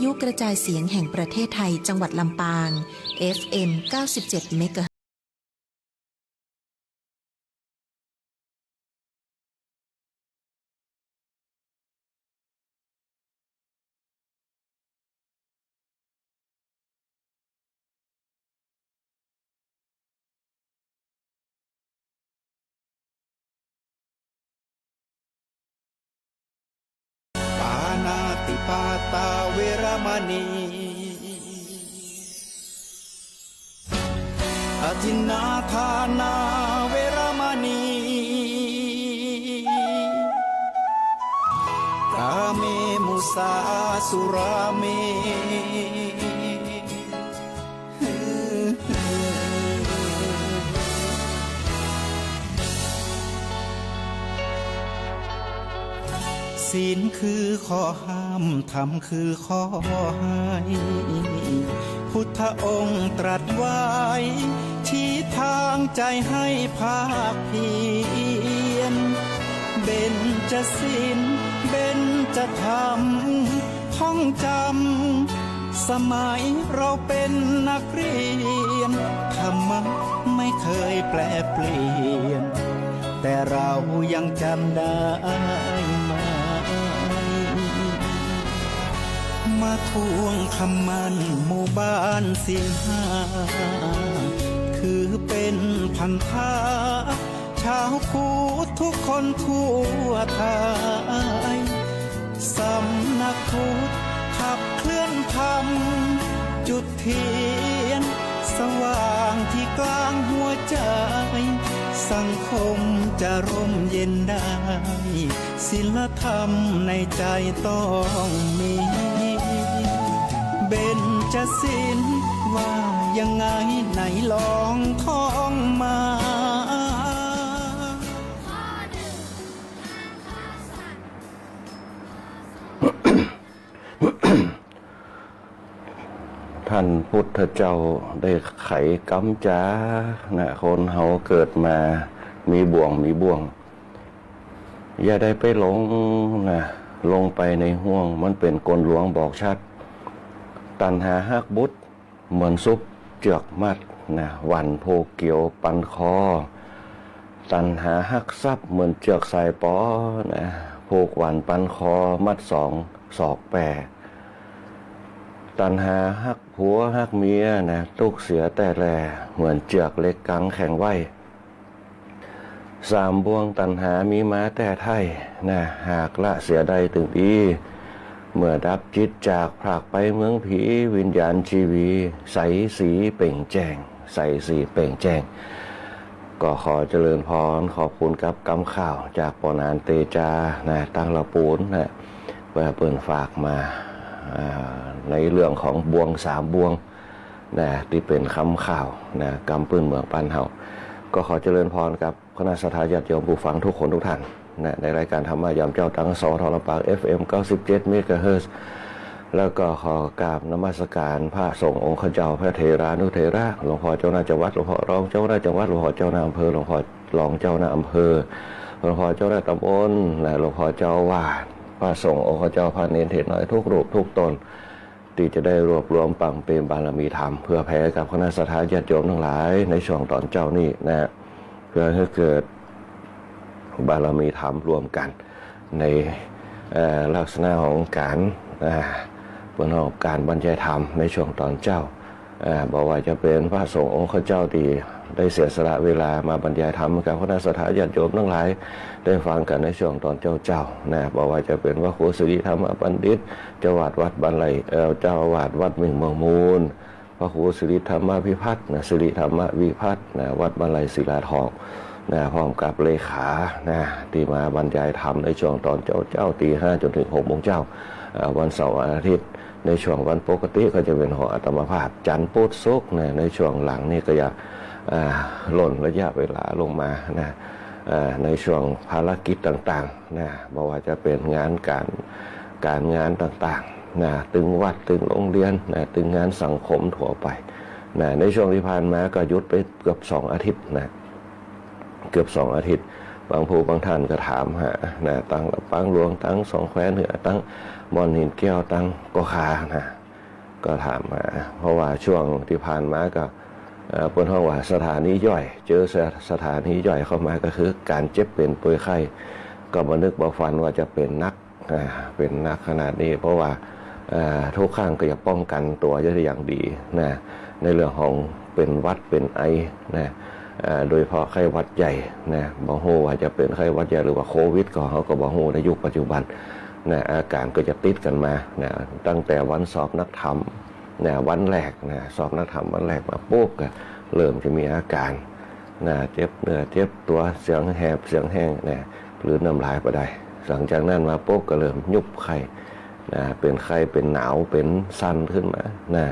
ยุกระจายเสียงแห่งประเทศไทยจังหวัดลำปาง FM 97 เมกะเฮิรตซ์ปานาติปาตาเวรมณีอทินนาทานาเวรมณีกาเมมุสาสุราเมศีลคือข้อห้ามธรรมคือข้อให้พุทธองค์ตรัสไว้ชี้ทางใจให้ภาคเพียรเบญจศีลเบญจธรรมท่องจำสมัยเราเป็นนักเรียนธรรมะไม่เคยแปลเปลี่ยนแต่เรายังจำได้มาทวงคำมันหมู่บ้านศีลห้าคือเป็นพันธะชาวพุทธทุกคนทั่วไทยสำนักพุทธขับเคลื่อนธรรมจุดเทียนสว่างที่กลางหัวใจสังคมจะร่มเย็นได้ศีลธรรมในใจต้องมีเบญจศีลว่ายังไงไหนลองท่องมาท่านพุทธเจ้าได้ไขกำจานะคนเฮาเกิดมามีบ่วงอย่าได้ไปหลงนะลงไปในห่วงมันเป็นกลหลวงบอกชัดตัณหาฮักบุตรเหมือนซุปเจือกมัดนะหวันโพเกี่ยวปันคอตัณหาฮักทรัพย์เหมือนเจือกสายปอนะผูกหวันปันคอมัดสองศอกแปรตัณหาฮักผัวฮักเมียนะตุกเสียแต่แลเหมือนเจือกเล็กกังแข็งไว้สามบ่วงตัณหามีมาแต่ไทยนะหากละเสียใดถึงดีเมื่อดับจิตจากพรากไปเมืองผีวิญญาณชีวีใสสีเปล่งแจ้งใสสีเปล่งแจ้งก็ขอเจริญพรขอบคุณกับกำข่าวจากปนานเตจานะตั้งละปูนนะเพื่อเปิดฝากมาในเรื่องของบวงสามบวงนะที่เป็นคำข่าวนะกำปืนเมืองปันเฮาก็ขอเจริญพรกับคณะสัตยาติโยมผู้ฟังทุกคนทุกท่านนะในรายการธรรมะยามเจ้าตังสอทรปาก FM 97 เมกะเฮิรตซ์แล้วก็ขอกราบนมัสการพระสงฆ์องค์ข้าเจ้าพระเถรานุเถระหลวงพ่อเจ้าหน้าจังหวัดหลวงพ่อรองเจ้าหน้าจังหวัดหลวงพ่อเจ้าหน้าอำเภอหลวงพ่อรองเจ้าหน้าอำเภอหลวงพ่อเจ้าหน้าตำบลและหลวงพ่อเจ้าวาดพระสงฆ์องค์ข้าเจ้าพระเนรเทศน้อยทุกรูปทุกตนที่จะได้รวบรวมปังเป็นบารมีธรรมเพื่อแผ่กับคณะสัตยาติโยมทั้งหลายในช่วงตอนเจ้านี่นะเพื่อให้เกิดบารมีธรรมรวมกันในลักษณะของการประกอบการบรรยายธรรมในช่วงตอนเจ้าบอกว่าจะเป็นพระสงฆ์องค์ข้าเจ้าที่ได้เสียสละเวลามาบรรยายธรรมกับคณะสัตยาติโยมทั้งหลายได้ฟังกันในช่วงตอนเจ้านะบอกว่าจะเป็นพระครูสิริธรรมบัณฑิตเจ้าอาวาสวัดบันไลเจ้าอาวาสวัดเมืองมูลพระครูสิริธรรมวิพัฒน์นะสิริธรรมวิพัฒน์นะวัดบันไลศิลาทองนะพร้อมกับเลขานะที่มาบรรยายธรรมในช่วงตอนเจ้าตี 5จนถึง 6 โมงเจ้าวันเสาร์วันอาทิตย์ในช่วงวันปกติก็จะเป็นหออัตมภาพจันทร์พุธศุกร์ในช่วงหลังนี่ก็จะหล่นระยะเวลาลงมานะในช่วงภารกิจต่างๆนะบอกว่าจะเป็นงานการงานต่างๆนะตึงวัดตึงโรงเรียนนะตึงงานสังคมทั่วไปนะในช่วงที่ผ่านมาก็หยุดไปเกือบ2 อาทิตย์นะเกือบ2 อาทิตย์บางผู้บางท่านก็ถามหานะตั้งปังหลวงตั้งสองแคว้นเหนือตั้งมอนหินแก้วตั้งก็คานะ ก็ถามมาเพราะว่าช่วงที่ผ่านมาก็เปิ้นฮ้องว่าสถานีย่อยเจอสถานีย่อยเข้ามาก็คือการเจ็บเป็นป่วยไข้ก็บ่นึกบ่ฝันว่าจะเป็นนักขนาดนี้เพราะว่าทุกครั้งก็จะป้องกันตัวได้อย่างดีนะในเรื่องของเป็นหวัดเป็นไอนะโดยเฉพาะไข้หวัดใหญ่นะบ่ฮู้ว่าจะเป็นไข้หวัดใหญ่หรือว่าโควิดก็เขาก็บ่ฮู้ในยุคปัจจุบันนะอาการก็จะติดกันมานะตั้งแต่วันสอบนักธรรมนะวันแรกนะสอบนักธรรมวันแรกมาปุ๊บก็เริ่มจะมีอาการนะเจ็บเนื้อเจ็บตัวเสียงแหบเสียงแห้งนะหรือน้ำลายบ่ได้หลังจากนั้นมาปุ๊บก็เริ่มยุบไข้นะเป็นไข้เป็นหนาวเป็นสั่นขึ้นมานะ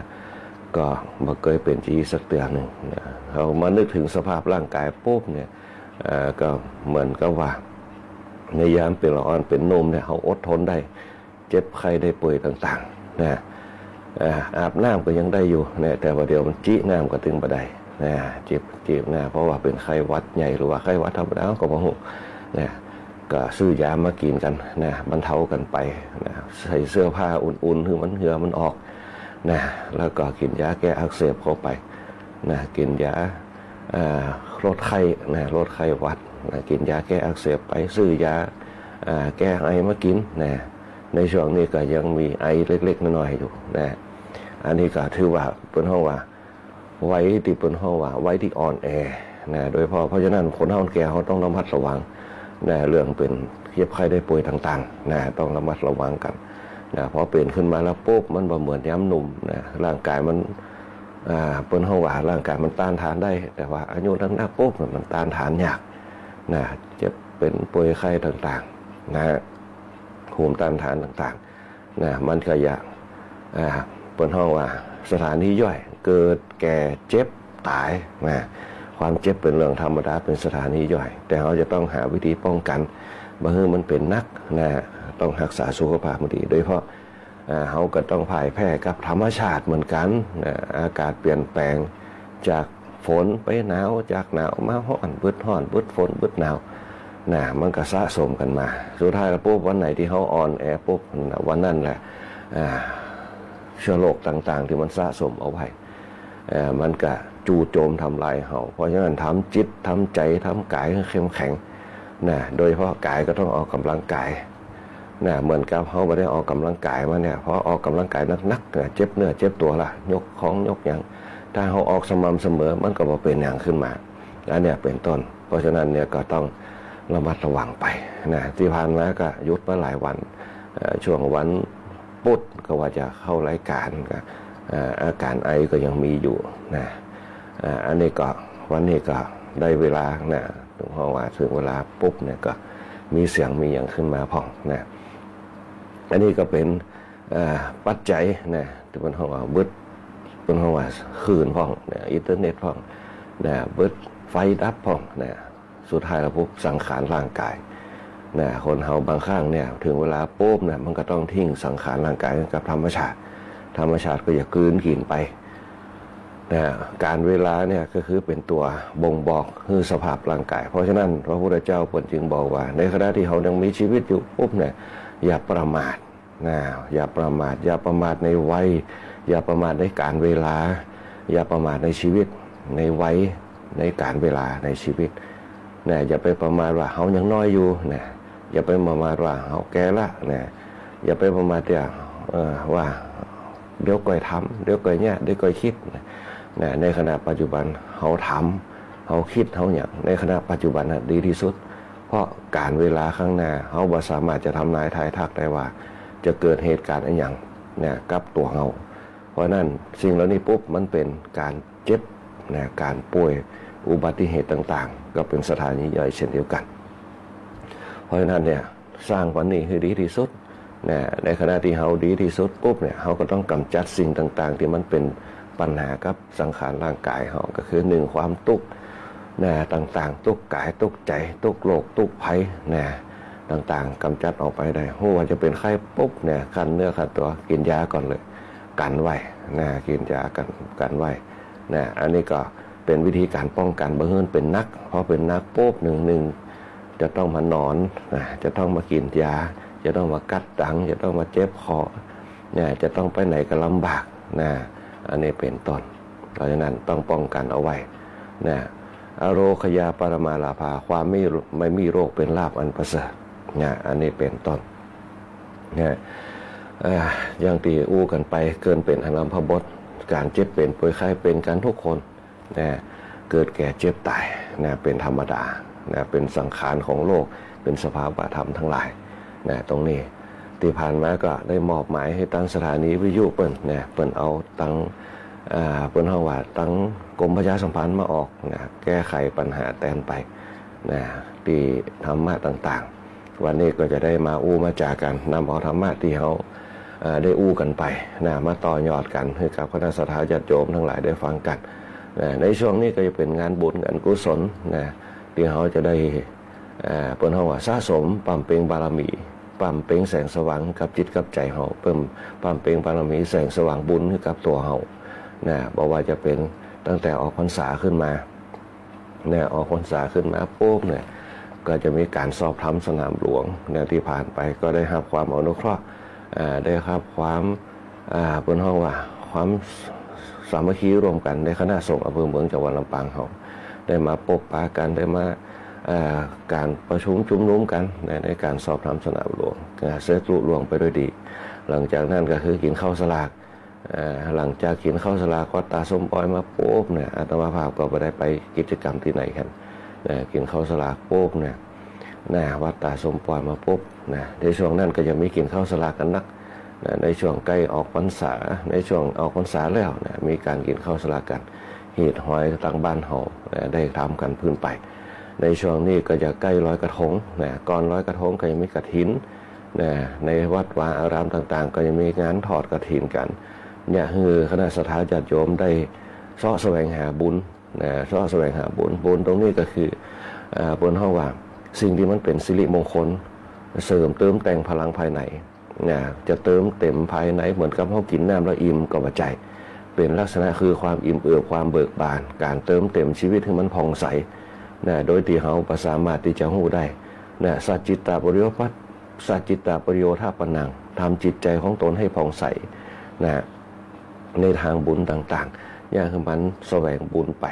ก็บ่เคยเป็นจีสักเตือนหนึ่งนะเขามานึกถึงสภาพร่างกายปุ๊บเนี่ยก็เหมือนกับว่าในยามเป็นละอ่อนเป็นหนุ่มเนี่ยเขาอดทนได้เจ็บไข้ได้ป่วยต่างๆนะอาบน้ำก็ยังได้อยู่นะแต่ว่าเดี๋ยวมันจี้น้ำก็ตึงบ่ได้นะเจ็บนะเพราะว่าเป็นไข้หวัดใหญ่หรือว่าไข้หวัดธรรมดาก็บ่ฮู้นะก็ซื้อยามากินกันนะบรรเทากันไปนะใส่เสื้อผ้าอุ่นๆคือมันเหงื่อมันออกนะแล้วก็กินยาแก้อักเสบเข้าไปนะกินยาลดไข้นะลดไข้หวัดนะกินยาแก้อักเสบไปซื้อยาแก้ไอมากินนะในช่วงนี้ก็ยังมีไอเล็กๆน้อยๆอยู่นะอันนี้ก็ถือว่าเป็นห้องว่าไว้ที่เป็นห้องว่าไว้ที่อ่อนแอนะโดยเพราะฉะนั้นคนเฒ่าแก่เขาต้องระมัดระวังนะเรื่องเป็นเจ็บไข้ได้ป่วยต่างๆนะต้องระมัดระวังกันนะพอเป็นขึ้นมาแล้วปุ๊บมันบ่เหมือนย้ำหนุ่มนะร่างกายมันเป็นห้องว่าร่างกายมันต้านทานได้แต่ว่าอายุนักปุ๊บมันต้านทานยากนะเจ็บเป็นป่วยไข้ต่างๆนะภูมิต้านทานต่างๆนะมันก็อยากเป็นห้องว่าสถานีย่อยเกิดแก่เจ็บตายนะความเจ็บเป็นเรื่องธรรมดาเป็นสถานีย่อยแต่เราจะต้องหาวิธีป้องกันบ่ให้มันเป็นนักนะต้องรักษาสุขภาพดีโดยเฉพาะเขาก็ต้องพ่ายแพ้กับธรรมชาติเหมือนกันนะอากาศเปลี่ยนแปลงจากฝนไปหนาวจากหนาวมาร้อนบึดฝนบึดหนาวนะมันก็สะสมกันมาสุดท้ายแล้วปุ๊บวันไหนที่เขาอ่อนแอปุ๊บวันนั้นแหละเชื้อโรคต่างๆที่มันสะสมเอาไว้มันก็จู่โจมทำลายเขาเพราะฉะนั้นทำจิตทำใจทำกายให้เข้มแข็งนะโดยเฉพาะกายก็ต้องออกกำลังกายนะเหมือนกับเขาไม่ได้ออกกำลังกายมาเนี่ยเพราะออกกำลังกายนักๆเจ็บเนื้อเจ็บตัวละยกของยกอย่างถ้าเขาออกสม่ำเสมอมันก็บ่เป็นอย่างขึ้นมาอันนี้เป็นต้นเพราะฉะนั้นเนี่ยก็ต้องระมัดระวังไปนะที่ผ่านมาก็หยุดมาหลายวันช่วงวันพุธก็ว่าจะเข้ารายการก็อาการไอก็ยังมีอยู่นะอันนี้ก็วันนี้ก็ได้เวลานะถึงเพราะว่าถึงเวลาปุ๊บเนี่ยก็มีเสียงมีอย่างขึ้นมาพ่องนะอันนี้ก็เป็นปัจจัยนะที่เป็นห้องว่าบึดเป็นห้องว่าคืนพ่องนะอินเทอร์เน็ตพ่องนะบึดไฟดับพ่องนะสุดท้ายแล้วปุ๊บสังขารร่างกายนะคนเฮาบางครั้งเนี่ยถึงเวลาปุ๊บเนี่ยมันก็ต้องทิ้งสังขารร่างกายกับธรรมชาติก็อย่ากลืนกินไปนะการเวลาเนี่ยก็คือเป็นตัวบ่งบอกคือสภาพร่างกายเพราะฉะนั้นพระพุทธเจ้าจึงบอกว่าในขณะที่เขายังมีชีวิตอยู่ปุ๊บเนี่ยอย่าประมาทนะอย่าประมาทในวัยอย่าประมาทในการเวลาอย่าประมาทในชีวิตในวัยในการเวลาในชีวิตนะอย่าไปประมาทว่าเขายังน้อยอยู่นะอย่าไปประมาทว่าเขาแก่ละนะอย่าไปประมาทว่าเดี๋ยวก่อยทำเดี๋ยวก่อยเนี่ยเดี๋ยวก่อยคิดนะในขณะปัจจุบันเขาทำเขาคิดเขาอย่างในขณะปัจจุบันนะดีที่สุดเพราะการเวลาข้างหน้าเขาบ่สามารถจะทำนายทายทักได้ว่าจะเกิดเหตุการณ์อะไรอย่างเนี่ยกับตัวเขาเพราะนั้นสิ่งเหล่านี้ปุ๊บมันเป็นการเจ็บนะการป่วยอุบัติเหตุต่างๆก็เป็นสถานีย่อยเช่นเดียวกันเพราะฉะนั้นเนี่ยสร้างวันนี้ให้ดีที่สุดนะในขณะที่เขาดีที่สุดปุ๊บเนี่ยเขาก็ต้องกำจัดสิ่งต่างๆที่มันเป็นปัญหากับสังขารร่างกายเขาก็คือ1ความทุกข์นะต่างๆทุกข์กายทุกข์ใจทุกข์โรคทุกข์ภัยนะต่างๆกำจัดออกไปได้ว่าจะเป็นไข้ปุ๊บเนี่ยคันเนื้อคันตัวกินยาก่อนเลยกันไว้นะกินยากันไว้นะอันนี้ก็เป็นวิธีการป้องกันเบื้องต้นเป็นนักเพราะเป็นนักปุ๊บหนึ่งจะต้องมานอนนะจะต้องมากินยาจะต้องมากัดดังจะต้องมาเจ็บคอเนี่ยจะต้องไปไหนก็ลำบาก นะอันนี้เป็นต้นเพราะฉะนั้นต้องป้องกันเอาไว้นะอโรคยาปรมาลาภาความไม่มีโรคเป็นลาภอันประเสริฐนะอันนี้เป็นต้นนะอย่างที่อู้กันไปเกินเป็นอนัมพบทการเจ็บเป็นป่วยไข้เป็นกันทุกคนนะเกิดแก่เจ็บตายนะเป็นธรรมดานะเป็นสังขารของโลกเป็นสภาวะธรรมทั้งหลายนะตรงนี้ที่ผ่านมาก็ได้มอบหมายให้ตั้งสถานีวิทยุเปิ้นนะเปิ้นเอาตั้งเปิ้นเฮาว่าตั้งกรมประชาสัมพันธ์มาออกนะแก้ไขปัญหาแทนไปนะที่ธรรมะต่างๆวันนี้ก็จะได้มาอู้มาจากันนำเอาธรรมะที่เฮาได้อู้กันไปนะมาต่อยอดกันให้กับคณะสัตยาญาติโยมทั้งหลายได้ฟังกันนะในช่วงนี้ก็จะเป็นงานบุญงานกุศลนะที่เขาจะได้เปิ้นเฮาว่าสะสมปั๊มเปงบารมีปั๊มเปงแสงสว่างกับจิตกับใจเฮาเพิ่มปั๊มเปงบารมีแสงสว่างบุญให้กับตัวเฮานะบ่ว่าจะเป็นตั้งแต่ออกพรรษาขึ้นมาเนี่ยออกพรรษาขึ้นมาปุ๊บเนี่ยก็จะมีการสอบธรรมสนามหลวงเนี่ยที่ผ่านไปก็ได้รับความอนุเคราะห์ได้รับความเปิ้นเฮาว่าความสามัคคีรวมกันในคณะสงฆ์อำเภอเมืองจังหวัดลำปางเฮาได้มาพบปะกันได้มาการประชุมชุมนุมกันในการสอบธรรมสนามหลวงเสร็จลุล่วงไปด้วยดีหลังจากนั้นก็คือกินข้าวสลากหลังจากกินข้าวสลากก็ตาส้มปล่อยมาปุ๊บเนี่ยอาตมาภาพก็ไปได้ไปกิจกรรมที่ไหนกันกินข้าวสลากปุ๊บเนี่ยวัดตาส้มปล่อยมาปุ๊บในช่วงนั้นก็จะมีกินข้าวสลากกันนักในช่วงใกล้ออกพรรษาในช่วงออกพรรษาแล้วมีการกินข้าวสลากกันหีดหอยต่างบ้านเฮาได้ทำกันพื้นไปในช่วงนี้ก็จะใกล้ลอยกระทงก่อนลอยกระทงก็ยังมีกฐินในวัดวาอารามต่างๆก็ยังมีงานทอดกฐินกันเนี่ยคือคณะสัตยาญาติโยมได้เสาะแสวงหาบุญเสาะแสวงหาบุญตรงนี้ก็คือเปิ้นเฮาว่าสิ่งที่มันเป็นสิริมงคลเสริมเติมแต่งพลังภายในจะเติมเต็มภายในเหมือนกับเฮากินน้ำแล้วอิ่มก็บ่ใจเป็นลักษณะคือความอิ่มเอิบความเบิกบานการเติมเต็มชีวิตให้มันผ่องใสโดยที่เฮาสามารถที่จะรู้ได้สัจจิตตปริโยปัสสัจจิตตปริโยธาปนังทำจิตใจของตนให้ผ่องใสในทางบุญต่างๆอย่างคือมันแสวงบุญไป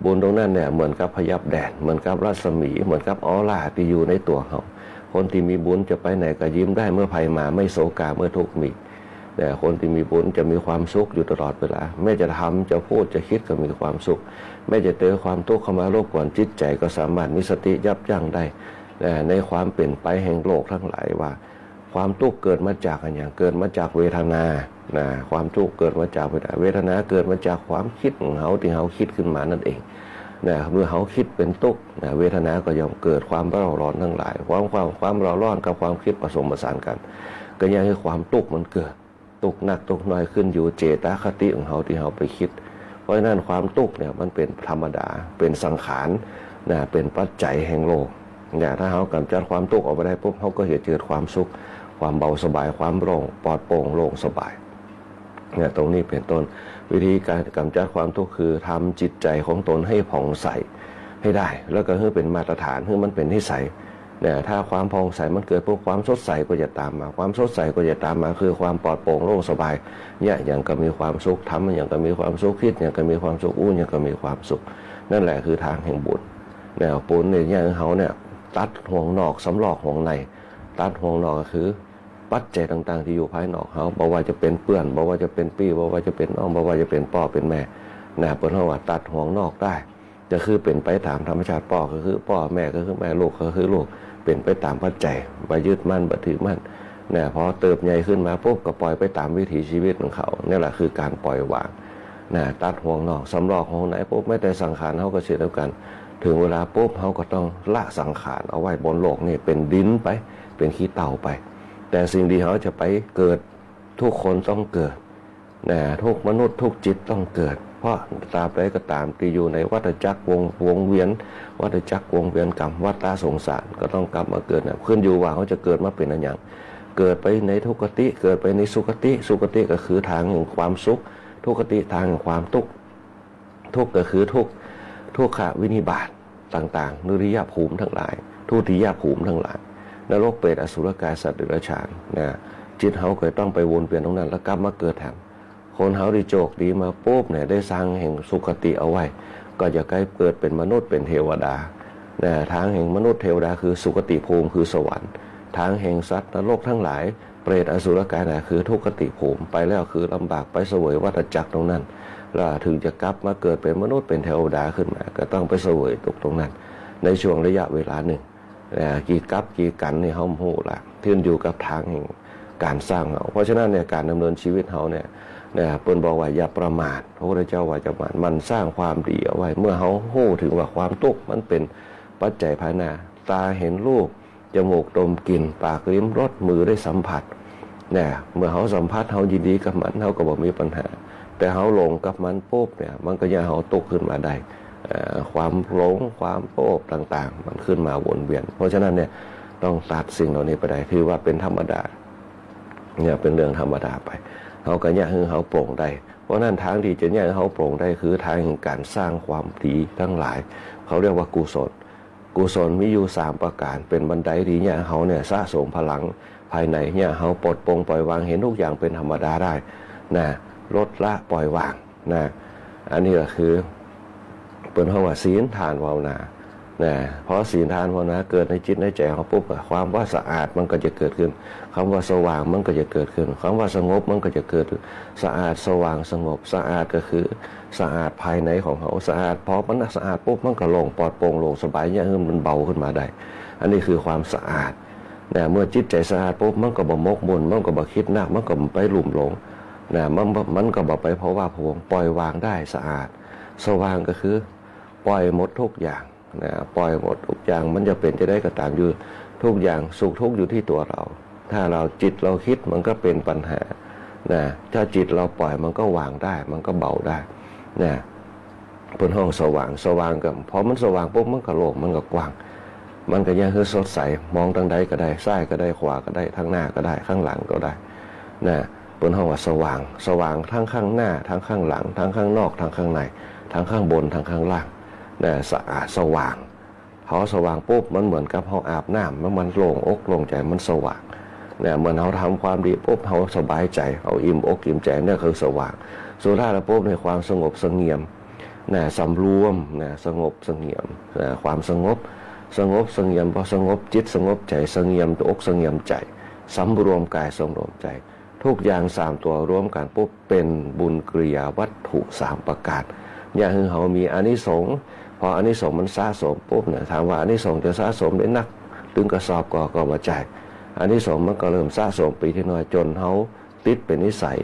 บุญตรงนั้นเนี่ยเหมือนกับพยับแดดเหมือนกับรัศมีเหมือนกับออร่าที่อยู่ในตัวเฮาคนที่มีบุญจะไปไหนก็ยิ้มได้เมื่อภัยมาไม่โศกาเมื่อทุกข์มีแต่คนที่มีบุญจะมีความสุขอยู่ตลอดเวลาแม้จะทำจะพูดจะคิดก็มีความสุขแม้จะเจอความทุกข์เข้ามารบกวนจิตใจก็สามารถมีสติยับยั้งได้ในความเปลี่ยนไปแห่งโลกทั้งหลายว่าความทุกข์เกิดมาจากอะไรอย่างเกิดมาจากเวทนาความทุกข์เกิดมาจากเวทนาเกิดมาจากความคิดของเขาที่เขาคิดขึ้นมานั่นเองเมื่อเขาคิดเป็นทุกข์เวทนาก็ย่อมเกิดความเร่าร้อนทั้งหลายความเร่าร้อนกับความคิดผสมผสานกันก็ยังให้ความทุกข์มันเกิดทุกข์หนักทุกข์น้อยขึ้นอยู่เจตคติของเขาที่เขาไปคิดเพราะฉะนั้นความทุกข์เนี่ยมันเป็นธรรมดาเป็นสังขารเป็นปัจจัยแห่งโลกถ้าเขากำจัดความทุกข์ออกไปได้ปุ๊บเขาก็จะเกิดความสุขความเบาสบายความโล่งปลอดโปร่งโล่งสบายตรงนี้เป็นต้นวิธีการกำจัดความทุกข์คือทำจิตใจของตนให้ผ่องใสให้ได้แล้วก็ให้เป็นมาตรฐานให้มันเป็นนิสัยถ้าความผ่องใสมันเกิดปุ๊บความสดใสก็จะตามมาความสดใสก็จะตามมาคือความปลอดโปร่งโล่งสบายอย่างก็มีความสุขทำอย่างก็มีความสุขคิดอย่างก็มีความสุขอู้อย่างก็มีความสุขนั่นแหละคือทางแห่งบุญบุญเนี่ยอย่างเขาเนี่ยตัดห่วงนอกสำรอกห่วงในตัดห่วงนอกก็คือปัจจัยต่างๆที่อยู่ภายนอกเขาบอกว่าจะเป็นเปื้อนบอกว่าจะเป็นปี้บอกว่าจะเป็นน้องบอกว่าจะเป็นพ่อเป็นแม่เปิ้นเฮาว่าตัดห่วงนอกได้จะคือเป็นไปตามธรรมชาติพ่อก็คือพ่อแม่ก็คือแม่ลูกก็คือลูกเป็นไปตามปัจจัยบ่ยึดมั่นบ่ถือมั่นพอเติบใหญ่ขึ้นมาปุ๊บก็ปล่อยไปตามวิถีชีวิตของเขานี่แหละคือการปล่อยวางตัดห่วงนอกสำรอกห่วงในปุ๊บไม่แต่สังขารเขาก็เช่นเดียวกันถึงเวลาปุ๊บเขาก็ต้องละสังขารเอาไว้บนโลกนี่เป็นดินไปเป็นขี้เต่าไปแต่สิ่งที่เขาจะไปเกิดทุกคนต้องเกิดทุกมนุษย์ทุกจิตต้องเกิดเพราะตราบใดก็ตามที่อยู่ในวัฏจักรวงเวียนวัฏจักรวงเวียนกรรมวัฏสงสารก็ต้องกลับมาเกิดขึ้นอยู่ว่าเขาจะเกิดมาเป็นอะไรอย่างเกิดไปในทุกขติเกิดไปในสุขติสุขติก็คือทางแห่งความสุขทุกขติทางแห่งความทุกข์ทุกข์ก็คือทุกขวินิบาตต่างๆนุริยภูมิทั้งหลายทุติยภูมิทั้งหลายนรกเปรตอสุรกายสัตว์เดรัจฉานจิตเขาเคยต้องไปวนเปลี่ยนตรงนั้นแล้วกลับมาเกิดแถม คนเฮาที่โชคดีมาปุ๊บเนี่ยได้สร้างแห่งสุคติเอาไว้ ก็จะใกล้เปิดเป็นมนุษย์เป็นเทวดาทางแห่งมนุษย์เทวดาคือสุคติภูมิคือสวรรค์ทางแห่งสัตว์นรกทั้งหลายเปรตอสุรกายคือทุกขติภูมิไปแล้วคือลำบากไปเสวยวัฏจักรตรงนั้นแล้วถึงจะกลับมาเกิดเป็นมนุษย์เป็นเทวดาขึ้นมาก็ต้องไปเสวยตรงนั้นในช่วงระยะเวลาหนึ่งกี่กับกี่กันนี่เฮาฮู้ละขึ้นอยู่กับทางแห่งการสร้างเราเพราะฉะนั้นเนี่ยการดำเนินชีวิตเฮาเนี่ยเปิ้นบอกว่าอย่าประมาทพระพุทธเจ้าว่าจะมันสร้างความดีเอาไว้เมื่อเฮาฮู้ถึงว่าความทุกข์มันเป็นปัจจัยภายหน้าตาเห็นรูปจมูกดมกลิ่นปากลิ้มรสมือได้สัมผัสเมื่อเฮาสัมผัสเฮายินดีกับมันเฮาก็บ่มีปัญหาแต่เฮาหลงกับมันปุ๊บเนี่ยมันก็ยังเฮาตกขึ้นมาได้ความหลงความโลภต่างๆมันขึ้นมาวนเวียนเพราะฉะนั้นเนี่ยต้องตัดสิ่งเหล่านี้ไปได้ถือว่าเป็นธรรมดาเนี่ยเป็นเรื่องธรรมดาไปเฮาก็แยกให้เฮาโปร่งได้เพราะนั้นทางที่จะแยกให้เฮาโปร่งได้คือทางแห่งการสร้างความดีทั้งหลายเขาเรียกว่ากุศลมีอยู่3ประการเป็นบันไดที่เนี่ยเฮาเนี่ยสะสมพลังภายในเนี่ยเฮาปลดปลงปล่อยวางเห็นทุกอย่างเป็นธรรมดาได้ลดละปล่อยวางอันนี้ก็คือเป็นคำว่าศีลทานภาวนาเพราะศีลทานภาวนาเกิดในจิตในใจของปุ๊บความว่าสะอาดมันก็จะเกิดขึ้นคำว่าสว่างมันก็จะเกิดขึ้นคำว่าสงบมันก็จะเกิดสะอาดสว่างสงบสะอาดก็คือสะอาดภายในของเขาสะอาดพอมันสะอาดปุ๊บมันก็โล่งปลอดโปร่งโล่งสบายเนี่ยมันเบาขึ้นมาได้อันนี้คือความสะอาดเมื่อจิตใจสะอาดปุ๊บมันก็บ่มกมุ่นมันก็บ่คิดหนักมันก็ไปหลุ่มหลงมันก็บ่ไปเพราะว่าพวงปล่อยวางได้สะอาดสว่างก็คือปล่อยหมดทุกอย่างปล่อยหมดทุกอย่างมันจะเป็นจะได้ก็ตามอยู่ทุกอย่างสุขทุกข์อยู่ที่ตัวเราถ้าเราจิตเราคิดมันก็เป็นปัญหาถ้าจิตเราปล่อยมันก็วางได้มันก็เบาได้เป็นห้องสว่างกับพอมันสว่างปุ๊บมันก็โล่งมันก็กว้างมันก็ยังคือสดใสมองทางใดก็ได้ซ้ายก็ได้ขวาก็ได้ทางหน้าก็ได้ข้างหลังก็ได้เป็นห้องว่าสว่างทั้งข้างหน้าทั้งข้างหลังทั้งข้างนอกทั้งข้างในทั้งข้างบนทั้งข้างล่างสะอาดสว่างเขาสว่างปุ๊บมันเหมือนกับเขาอาบน้ำมันโล่งอกโล่งใจมันสว่างเหมือนเขาทำความดีปุ๊บเขาสบายใจเขาอิ่มอกอิ่มใจเนี่ยคือสว่างสุดท้ายแล้วปุ๊บในความสงบเสงี่ยมสำรวมสงบเสงี่ยมความสงบเสงี่ยมพอสงบจิตสงบใจเสงี่ยมตัวอกเสงี่ยมใจสำรวมกายสำรวมใจทุกอย่าง3ตัวรวมกันปุ๊บเป็นบุญกิริยาวัตถุ3ประการอย่างคือเขามีอานิสงส์พออานิสงส์มันสะสมปุ๊บถามว่าอานิสงส์จะสะสมได้นักถึงกระสอบก็มาใจอานิสงส์มันก็เริ่มสะสมปีที่น้อยจนเขาติดเป็นนิสัย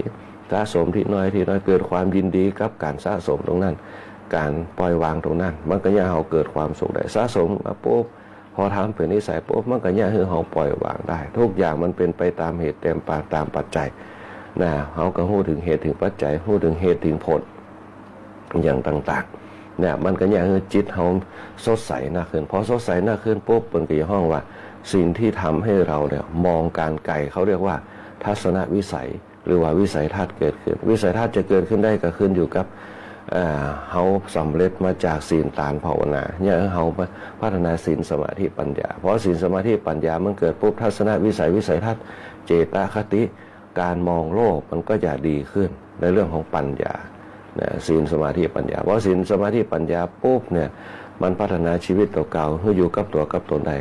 สะสมที่น้อยเกิดความยินดีกับการสะสมตรงนั้นการปล่อยวางตรงนั้นมันก็ย่าเขาเกิดความสุขได้สะสมมาปุ๊บพอทำเป็นนิสัยปุ๊บมันก็ย่าคือเขาปล่อยวางได้ทุกอย่างมันเป็นไปตามเหตุตามปัจจัยเขาก็พูดถึงเหตุถึงปัจจัยพูดถึงเหตุถึงผลอย่างต่างๆมันก็ย่าคือจิตเขาสดใสน่าขึ้นพอสดใสน่าขึ้นปุ๊บเป็นกี่ห้องว่าสิ่งที่ทำให้เราเนี่ยมองการไกลเขาเรียกว่าทัศนวิสัยหรือว่าวิสัยทัศน์เกิดขึ้นวิสัยทัศน์จะเกิดขึ้นได้ก็ขึ้นอยู่กับเขาสำเร็จมาจากศีลทานภาวนาเนี่ยเขาพัฒนาศีลสมาธิปัญญาเพราะศีลสมาธิปัญญามันเกิดปุ๊บทัศนวิสัยทัศน์เจตคติการมองโลกมันก็จะดีขึ้นในเรื่องของปัญญาศีลสมาธิปัญญาเพราะศีลสมาธิปัญญาปุ๊บเนี่ยมันพัฒนาชีวิตตัวเก่าให้อยู่กับตัวกับตนได้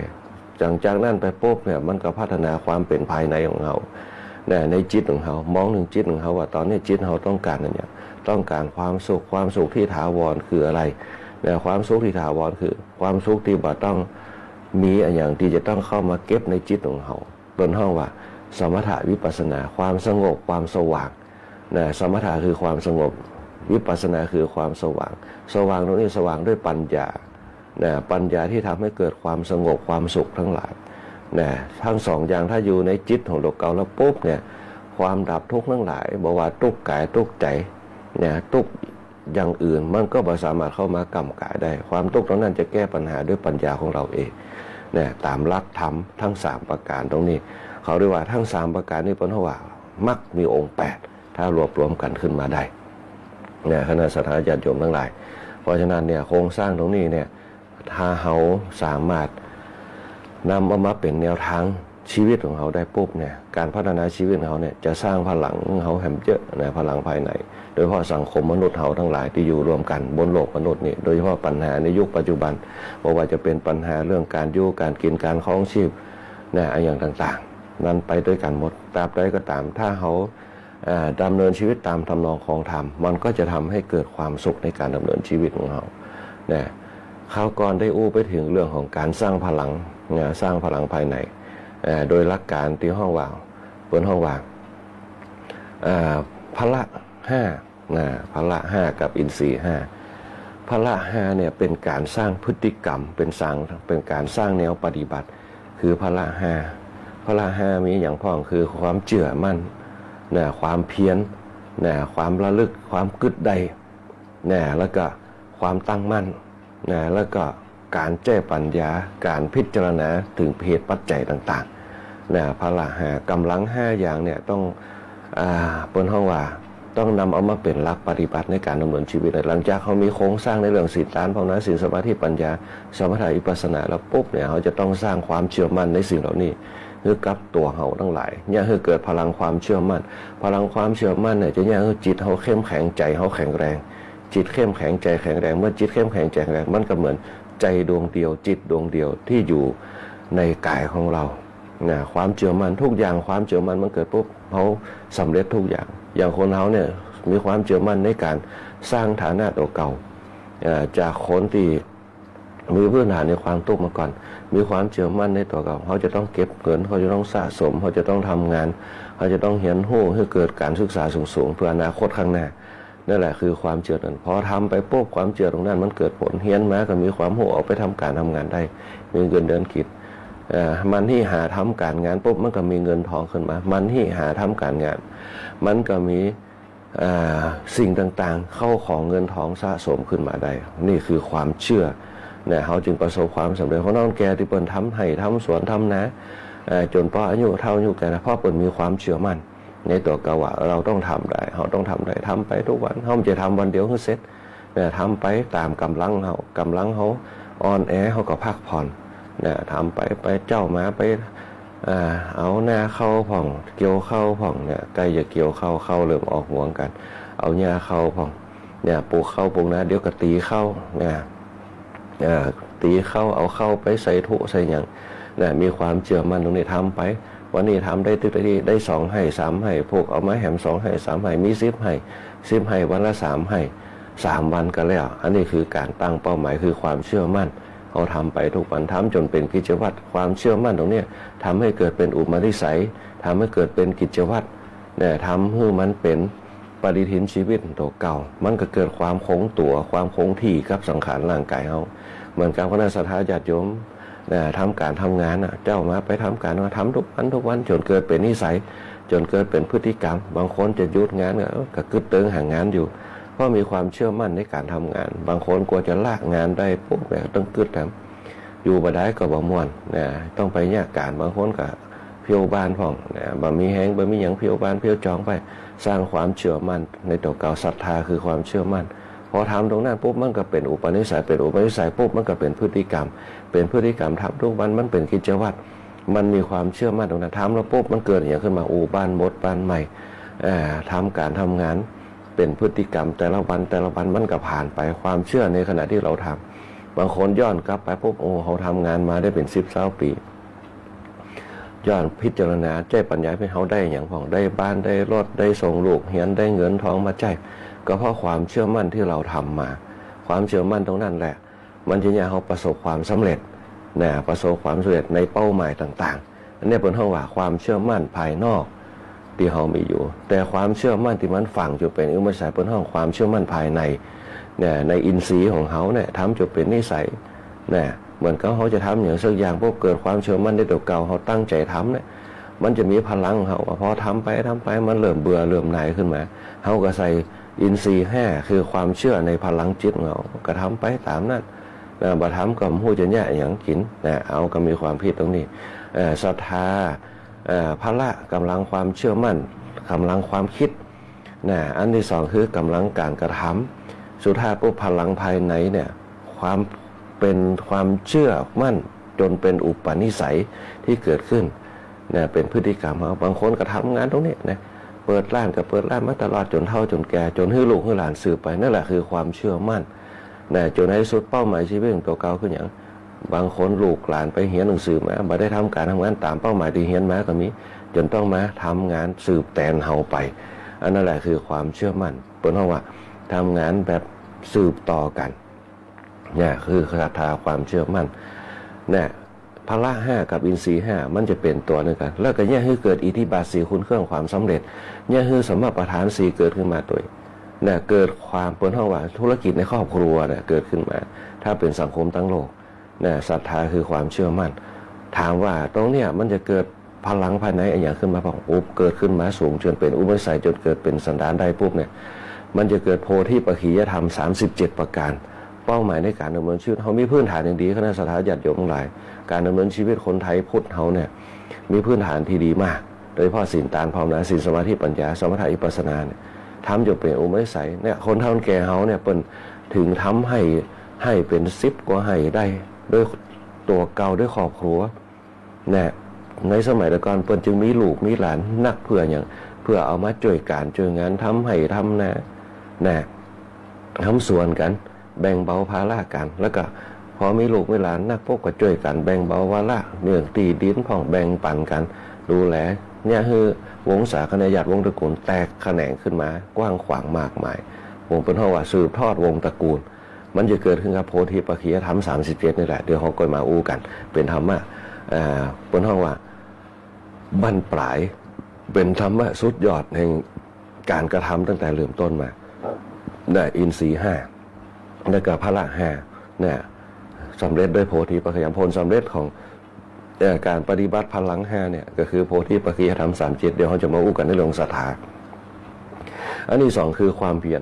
จากนั้นไปปุ๊บเนี่ยมันก็พัฒนาความเป็นภายในของเขาในจิตของเขามองถึงจิตของเขาว่าตอนนี้จิตเขาต้องการอะไรเนี่ยต้องการความสุขที่ถาวรคืออะไรความสุขที่ถาวรคือความสุขที่บ่ต้องมีอย่างที่จะต้องเข้ามาเก็บในจิตของเขาเป็นห้องว่าสมถะวิปัสสนาความสงบความสว่างสมถะคือความสงบวิปัสสนาคือความสว่างตรงนี้สว่างด้วยปัญญาปัญญาที่ทำให้เกิดความสงบความสุขทั้งหลายทั้ง2อย่างถ้าอยู่ในจิตของตัวเก่าแล้วปุ๊บเนี่ยความดับทุกข์ทั้งหลายบอกว่าทุกข์กายทุกข์ใจทุกข์อย่างอื่นมันก็บ่สามารถเข้ามากำกายได้ความทุกข์ตรงนั้นจะแก้ปัญหาด้วยปัญญาของเราเองตามหลักธรรมทั้ง3ประการตรงนี้เขาเรียกว่าทั้ง3ประการนี้เป็นว่ามรรคมีองค์8ถ้ารวบรวมกันขึ้นมาได้คณะสัตยาญาติโยมทั้งหลายเพราะฉะนั้นเนี่ยโครงสร้างตรงนี้เนี่ยถ้าเขาสามารถนำเอามาเป็นแนวทาง ชีวิตของเขาได้ปุ๊บเนี่ยการพัฒนาชีวิตของเขาเนี่ยจะสร้างพลังของเขาแหมเยอะนะพลังภายในโดยเฉพาะสังคมมนุษย์เขาทั้งหลายที่อยู่รวมกันบนโลกมนุษย์นี่โดยเฉพาะปัญหาในยุคปัจจุบันไม่ว่าจะเป็นปัญหาเรื่องการอยู่การกินการครองชีพนะอย่างต่างๆนั้นไปด้วยกันหมดตราบใดก็ตามถ้าเขาดำเนินชีวิตตามทำนองของธรรมมันก็จะทำให้เกิดความสุขในการดำเนินชีวิตของเขานะคราวก่อนได้อู้ไปถึงเรื่องของการสร้างพลังนะสร้างพลังภายในโดยหลักการที่ห้องว่างบนห้องว่างพละห้าพละห้ากับอินทรีย์ห้าพละห้าเนี่ยเป็นการสร้างพฤติกรรมเป็นการสร้างแนวปฏิบัติคือพละห้ามีอย่างพ้องคือความเชื่อมั่นความเพียรความระลึกความกึดใดแล้วก็ความตั้งมั่นแล้วก็การแก้ปัญญาการพิจารณาถึงเหตุปัจจัยต่างๆพละห้ากำลังห้าอย่างเนี่ยต้องบนห้องว่าต้องนำเอามาเป็นหลักปฏิบัติในการดำเนินชีวิตหลังจากเขามีโครงสร้างในเรื่องศีลทานภาวนาศีลสมาธิปัญญาสมถะวิปัสสนาแล้วปุ๊บเนี่ยเขาจะต้องสร้างความเชื่อมั่นในสิ่งเหล่านี้คือกับตัวเขาทั้งหลายเนี่ยคือเกิดพลังความเชื่อมั่นพลังความเชื่อมั่นเนี่ยจะเนี่ยคือจิตเขาเข้มแข็งใจเขาแข็งแรงจิตเข้มแข็งใจแข็งแรงเมื่อจิตเข้มแข็งใจแข็งแรงมันก็เหมือนใจดวงเดียวจิตดวงเดียวที่อยู่ในกายของเราความเชื่อมั่นทุกอย่างความเชื่อมั่นมันเกิดปุ๊บเขาสำเร็จทุกอย่างคนเขาเนี่ยมีความเชื่อมั่นในการสร้างฐานะตัวเก่าจากคนที่มีพื้นฐานในความทุกข์มาก่อนมีความเชื่อมั่นในตัวเก่าเขาจะต้องเก็บเงินเขาจะต้องสะสมเขาจะต้องทำงานเขาจะต้องเรียนรู้ให้เกิดการศึกษาสูงๆเพื่ออนาคตข้างหน้านั่นแหละคือความเชื่อนั้นพอทำไปปุ๊บความเชื่อตรงนั้นมันเกิดผลเฮียนมาก็มีความรู้ออกไปทำการทำงานได้มีเงินเดือนกิจมันที่หาทำการงานปุ๊บมันก็มีเงินทองขึ้นมามันที่หาทำการงานมันก็มีสิ่งต่างๆเข้าของเงินทองสะสมขึ้นมาได้นี่คือความเชื่อเขาจึงประสบความสำเร็จเพราะน้องแกที่เปิ่นทำให้ทำสวนทำนะจนพออายุเท่าอายุแกนะพ่อเปิ่นมีความเชื่อมั่นในตัวกว่าเราต้องทำได้เขาต้องทำได้ทำไปทุกวันเขาจะทำวันเดียวก็เสร็จทำไปตามกำลังเขาอ่อนแอเขาก็พักผ่อนทำไปเจ้ามาไปเอาหน้าเข้าผ่องเกี่ยวเข้าผ่องเนี่ยใกล้จะเกี่ยวเข้าเริ่มออกห่วงกันเอาหญ้าเข้าผ่องเนี่ยปลูกเข้าปลูกนะเดี๋ยวก็ตีเข้าเนี่ยตีเข้าเอาเข้าไปใส่ถุใส่หยังมีความเชื่อมั่นตรงนี้ทำไปวันนี้ทำได้ตึกได้2ให้3ให้พวกเอาไม้แหม2ให้3ให้มี10ให้วันละ3ให้3วันก็แล้วอันนี้คือการตั้งเป้าหมายคือความเชื่อมั่นเขาทำไปทุกวันทำจนเป็นกิจวัตรความเชื่อมั่นตรงนี้ทำให้เกิดเป็นอุปนิสัยทำให้เกิดเป็นกิจวัตรทำให้มันเป็นปฏิทินชีวิตตัวเก่ามันก็เกิดความคงตัวความคงที่กับสังขารร่างกายเขาเหมือนกับคณะสัตยาญาติโยมทำการทำงานเจ้ามาไปทำการมาทำทุกวันจนเกิดเป็นนิสัยจนเกิดเป็นพฤติกรรมบางคนจะหยุดงานก็กึดเติงหางานอยู่เพราะมีความเชื่อมั่นในการทำงานบางคนกลัวจะลากงานได้ปุ๊บต้องกึดทำอยู่บ่ได้ก็บ่ม่วนต้องไปแยกการบางคนก็เพียวบานผ่องบ่มีแห้งบ่มีหยังเพียวบานเพียวจองไปสร้างความเชื่อมั่นในตัวเก่าศรัทธาคือความเชื่อมั่นพอทำตรงนั้นปุ๊บมันก็เป็นอุปนิสัยปุ๊บมันก็เป็นพฤติกรรมทำทุกวันมันเป็นกิจวัตรมันมีความเชื่อมั่นตรงนั้นทำแล้วปุ๊บมันเกิดอย่างขึ้นมาบ้านบ้านใหม่ทำการทำงานเป็นพฤติกรรมแต่ละวันมันก็ผ่านไปความเชื่อในขณะที่เราทำบางคนย้อนกลับไปปุ๊บเขาทำงานมาได้เป็น10-20 ปีย้อนพิจารณาใจปัญญาให้เขาได้อย่างของได้บ้านได้รถได้ส่งลูกเรียนได้เงินทองมาใจก็เพราะความเชื่อมั่นที่เราทำมาความเชื่อมั่นตรงนั้นแหละมันจะเนี่ยเขาประสบความสำเร็จประสบความสำเร็จในเป้าหมายต่างๆอันนี้เป็นห้องว่าความเชื่อมั่นภายนอกที่เขามีอยู่แต่ความเชื่อมั่นที่มันฝังอยู่เป็นอุปนิสัยเป็นห้องความเชื่อมั่นภายในในอินทรีย์ของเขาทำจะเป็นนิสัยเหมือนเขาจะทำอย่างสักอย่างพวกเกิดความเชื่อมั่นในตัวเก่าเขาตั้งใจทำมันจะมีพลังเขาพอทำไปมันเริ่มเบื่อเริ่มหน่ายขึ้นมาเขาก็ใส่อินทรีย์5คือความเชื่อในพลังจิตของเขาก็ทำไปตามนั้นบ่ทำกับผู้จะแย่อย่างกินเอาก็มีความผิดตรงนี้ศรัทธาพละกำลังความเชื่อมั่นกำลังความคิดอันที่2คือกำลังการกระทำสุดท้ายปุ๊บพลังภายในเนี่ยความเชื่อมั่นจนเป็นอุปนิสัยที่เกิดขึ้น เนี่ยเป็นพฤติกรรมเขาบางคนก็ทำงานตรงนี้นะเปิดร้านก็เปิดร้านมาตลอดจนเฒ่าจนแก่จนให้ลูกให้หลานสืบไปนั่นแหละคือความเชื่อมั่นนะจนในสุดเป้าหมายชีวิตของตัวเก่าขึ้นอย่างบางคนลูกหลานไปเรียนหนังสือมาบ่ได้ทำการทำงานตามเป้าหมายที่เรียนมาก็มีจนต้องมาทำงานสืบแทนเฮาไปอันนั่นแหละคือความเชื่อมั่นเปิ้นว่าทำงานแบบสืบต่อกันเนี่ยคือศรัทธาความเชื่อมั่นเนี่ยพละห้ากับอินทรีย์ห้ามันจะเป็นตัวนึงกันแล้วก็เนี่ยคือเกิดอิทธิบาทสีคุณเครื่องความสำเร็จเนี่ยคือสมมาประธานสีเกิดขึ้นมาตัวเนี่ยเกิดความเปิ้นว่าธุรกิจในครอบครัวเนี่ยเกิดขึ้นมาถ้าเป็นสังคมทั้งโลกเนี่ยศรัทธาคือความเชื่อมั่นถามว่าตรงเนี้ยมันจะเกิดพลังภายในอย่างขึ้นมาพอปุ๊บเกิดขึ้นมาสูงจนเป็นอุปนิสัยจนเกิดเป็นสันดานได้ปุ๊บเนี่ยมันจะเกิดโพธิปัจขิยธรรม37ประการเป้าหมายในการดำเนินชีวิตเขามีพื้นฐานอย่างดีคณะสัตยาญาติโยมทั้งหลายการดำเนินชีวิตคนไทยพุทธเขาเนี่ยมีพื้นฐานที่ดีมากโดยเฉพาะศีลทานภาวนาศีลสมาธิปัญญาสมถะวิปัสสนาเนี่ยทำจนเป็นอุปนิสัยเนี่ยคนเฒ่าแก่เขาเนี่ยเป็นถึงทำให้เป็น10กว่าให้ได้ด้วยตัวเก่าด้วยครอบครัวเนี่ยในสมัยแต่ก่อนเปิ้นจึงมีลูกมีหลานนักเพื่ออย่างเพื่อเอามาช่วยการช่วยงานทำให้ทำนะทำส่วนกันแบ่งเบาภาระกันแล้วก็พอมีลูกมีหลานนักพวกก็ช่วยกันแบ่งเบาภาระเรื่องตีดินพ่องแบ่งปันกันดูแลเนี่ยคือวงศาคณะญาติวงตระกูลแตกแขนงขึ้นมากว้างขวางมากมายวงเป็นว่าสืบทอดวงตระกูลมันจะเกิดขึ้นกับโพธิปัจขิยธรรม37นี่แหละเดี๋ยวเขาก็มาอู้กันเป็นธรรมะเป็นว่าบรรปลายเป็นธรรมะสุดยอดแห่งการกระทำตั้งแต่เริ่มต้นมาได้อินทรีย์5แล้วก็พละ5เนี่ยสำเร็จด้วยโพธิปัจขิยผลสำเร็จของการปฏิบัติพลัง5เนี่ยก็คือโพธิปัจขิยธรรม37เดี๋ยวเขาจะมาอู้กันในเรื่องศรัทธาอันที่2คือความเพียร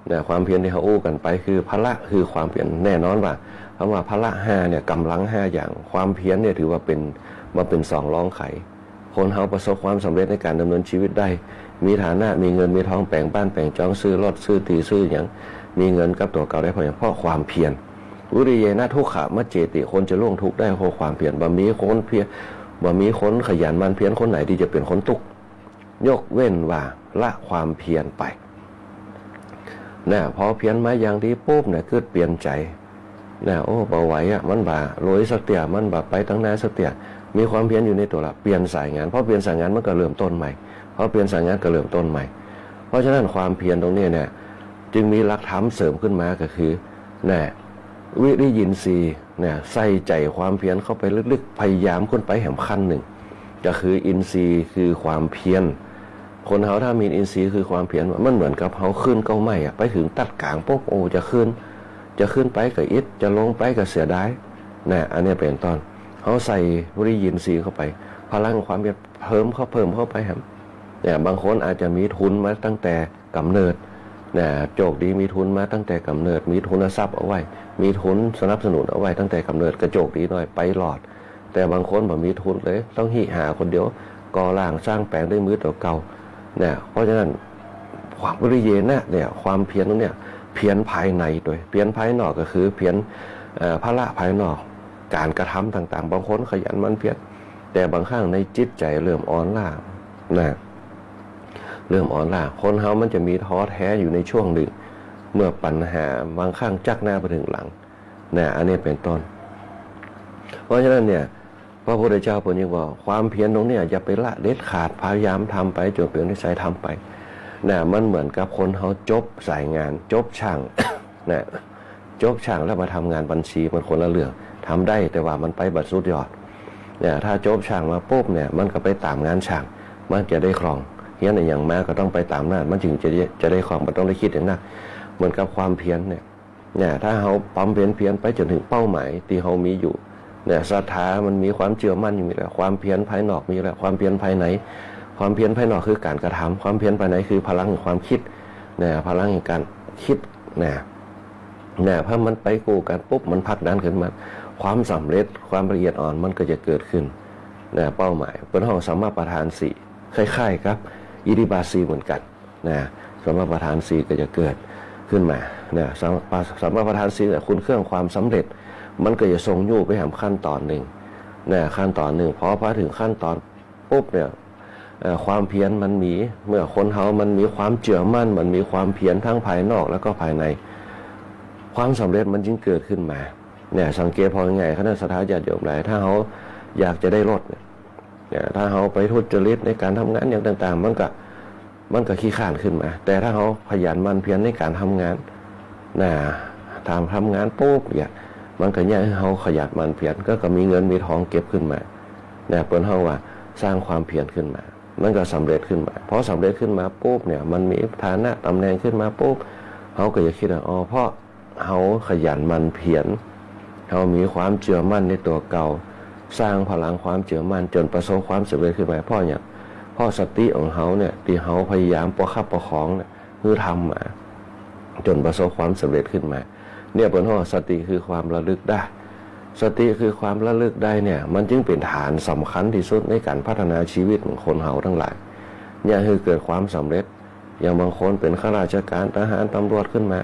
เนี่ยความเพียรที่เขาอู้กันไปคือพละคือความเพียรแน่นอนว่าคำว่าพละ5เนี่ยกำลัง5อย่างความเพียรเนี่ยถือว่าเป็น2รองไขคนเขาประสบความสำเร็จในการดำเนินชีวิตได้มีฐานะมีเงินมีทองแปลงบ้านแปลงจองซื้อรถซื้อตีซื้ออย่างมีเงินกับตัวเก่าได้เพราะความเพียรวิริยะทุกขะมัจเจติคนจะล่วงทุกข์ได้เพราะความเพียรบ่มีคนเพียรบ่มีคนขยันมันเพียรคนไหนที่จะเป็นคนทุกข์ยกเว้นว่าละความเพียรไปนะพอเพียรมาอย่างที่ปุ๊บเนี่ยเกิดเปลี่ยนใจนะโอ้บ่ไหวอ่ะมันบ่าโรยสักเตียมันบ่าไปตั้งนานสักเตียมีความเพียรอยู่ในตัวละเปลี่ยนสายงานพอเปลี่ยนสายงานมันก็เริ่มต้นใหม่พอเปลี่ยนสายงานก็เริ่มต้นใหม่เพราะฉะนั้นความเพียรตรงนี้เนี่ยจึงมีหลักธรรมเสริมขึ้นมาก็คือนะวิริยินทรีย์เนี่ยใส่ใจความเพียรเข้าไปลึกๆพยายามขึ้นไปแห่งขั้นหนึ่งก็คืออินทรีย์คือความเพียรคนเขาถ้ามีอินทรีย์คือความเพียรมันเหมือนกับเขาขึ้นเก้าไม้อะไปถึงตัดกลางปุ๊บโอ้จะขึ้นไปก็อิดจะลงไปก็เสียดายนะอันนี้เป็นต้นเขาใส่วิริยินทรีย์เข้าไปพลังความเพียรเพิ่มเข้าไปครับเนี่ยบางคนอาจจะมีทุนมาตั้งแต่กำเนิดเนี่ยโชคดีมีทุนมาตั้งแต่กำเนิดมีทุนทรัพย์เอาไว้มีทุนสนับสนุนเอาไว้ตั้งแต่กำเนิดกระโจกดีหน่อยไปหลอดแต่บางคนแบบมีทุนเลยต้องหิหาคนเดียวก่อร่างสร้างแปลงด้วยมือตัวเก่าเนี่ยเพราะฉะนั้นความวิริยะเนี่ยความเพียรตรงเนี่ยเพียรภายในโดยเพียรภายนอกก็คือเพียรพละภายนอกการกระทำต่างๆบางคนขยันมันเพียรแต่บางครั้งในจิตใจเริ่มอ่อนล้านะเริ่มอ่อนล้าคนเฮามันจะมีท้อแท้อยู่ในช่วงหนึ่งเมื่อปัญหาบางครั้งจักหน้าไปถึงหลังนะอันนี้เป็นต้นเพราะฉะนั้นเนี่ยพระพุทธเจ้าพูดอย่างว่าความเพียรตรงนี้อย่าไปละเด็ดขาดพยายามทำไปจนเป็นนิสัยทำไปนะมันเหมือนกับคนเขาจบสายงานจบช่าง นะจบช่างแล้วมาทำงานบัญชีมันคนละเรื่องทำได้แต่ว่ามันไปบัดสุดยอดเนี่ยถ้าจบช่างมาปุ๊บเนี่ยมันก็ไปตามงานช่างมันจะได้คล่องเฮียนอย่างมากก็ต้องไปตามนั้นมันจึงจะได้คล่องมันต้องได้คิดอย่างนั้นเหมือนกับความเพียรเนี่ยถ้าเขาปั๊มเพียรไปจนถึงเป้าหมายที่เขามีอยู่เนี่ยศรัทธามันมีความเชื่อมั่นอยู่แล้วความเพียรภายนอกมีแล้วความเพียรภายในความเพียรภายนอกคือการกระทำความเพียรภายในคือพลังแห่งความคิดเนี่ยพลังแห่งการคิดเนี่ยพอมันไปกู้กันปุ๊บมันผลักดันขึ้นมาความสำเร็จความละเอียดอ่อนมันก็จะเกิดขึ้นเนี่ยเป้าหมายเป็นห้องสัมมาประธาน4คล้ายๆครับอิทธิบาท4เหมือนกันนะสัมมาประธาน4ก็จะเกิดขึ้นมาเนี่ยสัมมาประธาน4เนี่ยคุณเครื่องความสำเร็จมันก็จะทรงอยู่ไปหาขั้นตอนหนึ่งนะขั้นตอนหนึ่งพอถึงขั้นตอน ปุ๊บเนี่ยความเพียรมันมีเมื่อคนเฮามันมีความเชื่อมั่นมันมีความเพียรทั้งภายนอกแล้วก็ภายในความสำเร็จมันจึงเกิดขึ้นมาเนี่ยสังเกตพอยังไงคณะสัทธาญาติโยมหลายถ้าเขาอยากจะได้รถเนี่ยถ้าเขาไปทุจริตในการทำงานอย่างต่างๆมันก็ขี้ข้านขึ้นมาแต่ถ้าเขาขยันมันเพียรในการทำงานทำงานปุ๊บเนี่ยมันก็เนี่ยเขาขยันมันเพียรก็มีเงินมีทองเก็บขึ้นมาเนี่ยเปิ้นเฮาว่าสร้างความเพียรขึ้นมามันก็สำเร็จขึ้นมาเพราะสำเร็จขึ้นมาปุ๊บเนี่ยมันมีฐานะตำแหน่งขึ้นมาปุ๊บเขาก็จะคิดว่าอ๋อเพราะเขาขยันมันเพียรเขามีความเชื่อมั่นในตัวเก่าสร้างพลังความเชื่อมั่นจนประสบความสำเร็จขึ้นมาเพราะอย่างเพราะสติของเขาเนี่ยที่เขาพยายามประคับประคองเนี่ยคือทำมาจนประสบความสำเร็จขึ้นมาเนี่ยเปิ้นว่าสติคือความระลึกได้สติคือความระลึกได้เนี่ยมันจึงเป็นฐานสำคัญที่สุดในการพัฒนาชีวิตของคนเฮาทั้งหลายเนี่ยคือเกิดความสำเร็จอย่างบางคนเป็นข้าราชการทหารตำรวจขึ้นมา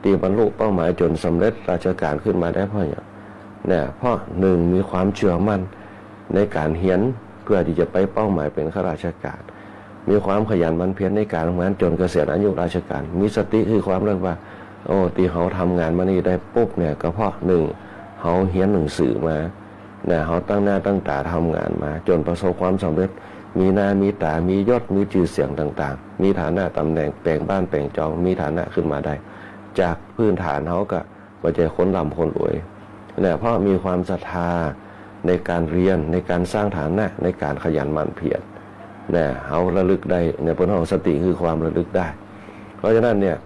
ตีบรรลุเป้าหมายจนสำเร็จราชการขึ้นมาได้เพราะอย่างเนี่ยเพราะหนึ่งมีความเชื่อมั่นในการเรียนเพื่อที่จะไปเป้าหมายเป็นข้าราชการมีความขยันหมั่นเพียรในการทำงานจนเกษียณอายุราชการมีสติคือความระลึกว่าโอ้ที่เขาทำงานมานี่ได้ปุ๊บเนี่ยก็เพราะหนึ่งเขาเรียนหนังสือมาเนี่ยเขาตั้งหน้าตั้งตาทำงานมาจนประสบความสำเร็จมีหน้ามีตามียศมีชื่อเสียงต่างๆมีฐานะตำแหน่งแปลงบ้านแปลงจองมีฐานะขึ้นมาได้จากพื้นฐานเขาก็ไม่ใช่คนร่ำคนรวยเนี่ยเพราะมีความศรัทธาในการเรียนในการสร้างฐานะในการขยันหมั่นเพียรเนี่ยเขาระลึกได้เนี่ยเป็นของสติคือความระลึกได้เพราะฉะนั้นเนี่ย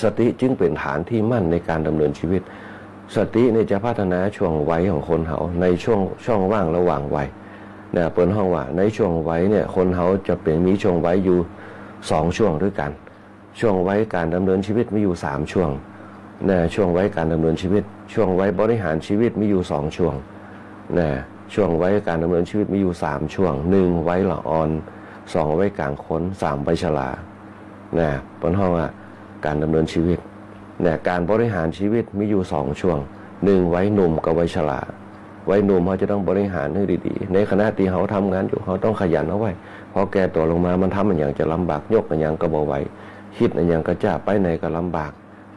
สติจึงเป็นฐานที่มั่นในการดำเนินชีวิตสติเนี่ยจะพัฒนาช่วงวัยของคนเขาในช่องว่างระหว่างวัยเนี่ยเปิ้นห้องว่าในช่วงวัยเนี่ยคนเขาจะเป็นมีช่วงวัยอยู่2ช่วงด้วยกันช่วงวัยการดำเนินชีวิตมีอยู่3ช่วงเนี่ยช่วงวัยการดำเนินชีวิตช่วงวัยบริหารชีวิตมีอยู่2ช่วงเนี่ยช่วงวัยการดำเนินชีวิตมีอยู่3ช่วง1วัยละอ่อน2วัยกลางคน3วัยชราเนี่ยเปิ้นห้องว่าการดำเนินชีวิตเนี่ยการบริหารชีวิตมีอยู่2ช่วง1วัยหนุ่มกับวัยชราวัยหนุ่มเขาจะต้องบริหารให้ดีๆในขณะที่เขาทำงานอยู่เขาต้องขยันเอาไว้พอแก่ตัวลงมามันทำอย่างจะลำบากยกอย่างก็บ่ไหวคิดอย่างก็จะไปไหนก็ลำบาก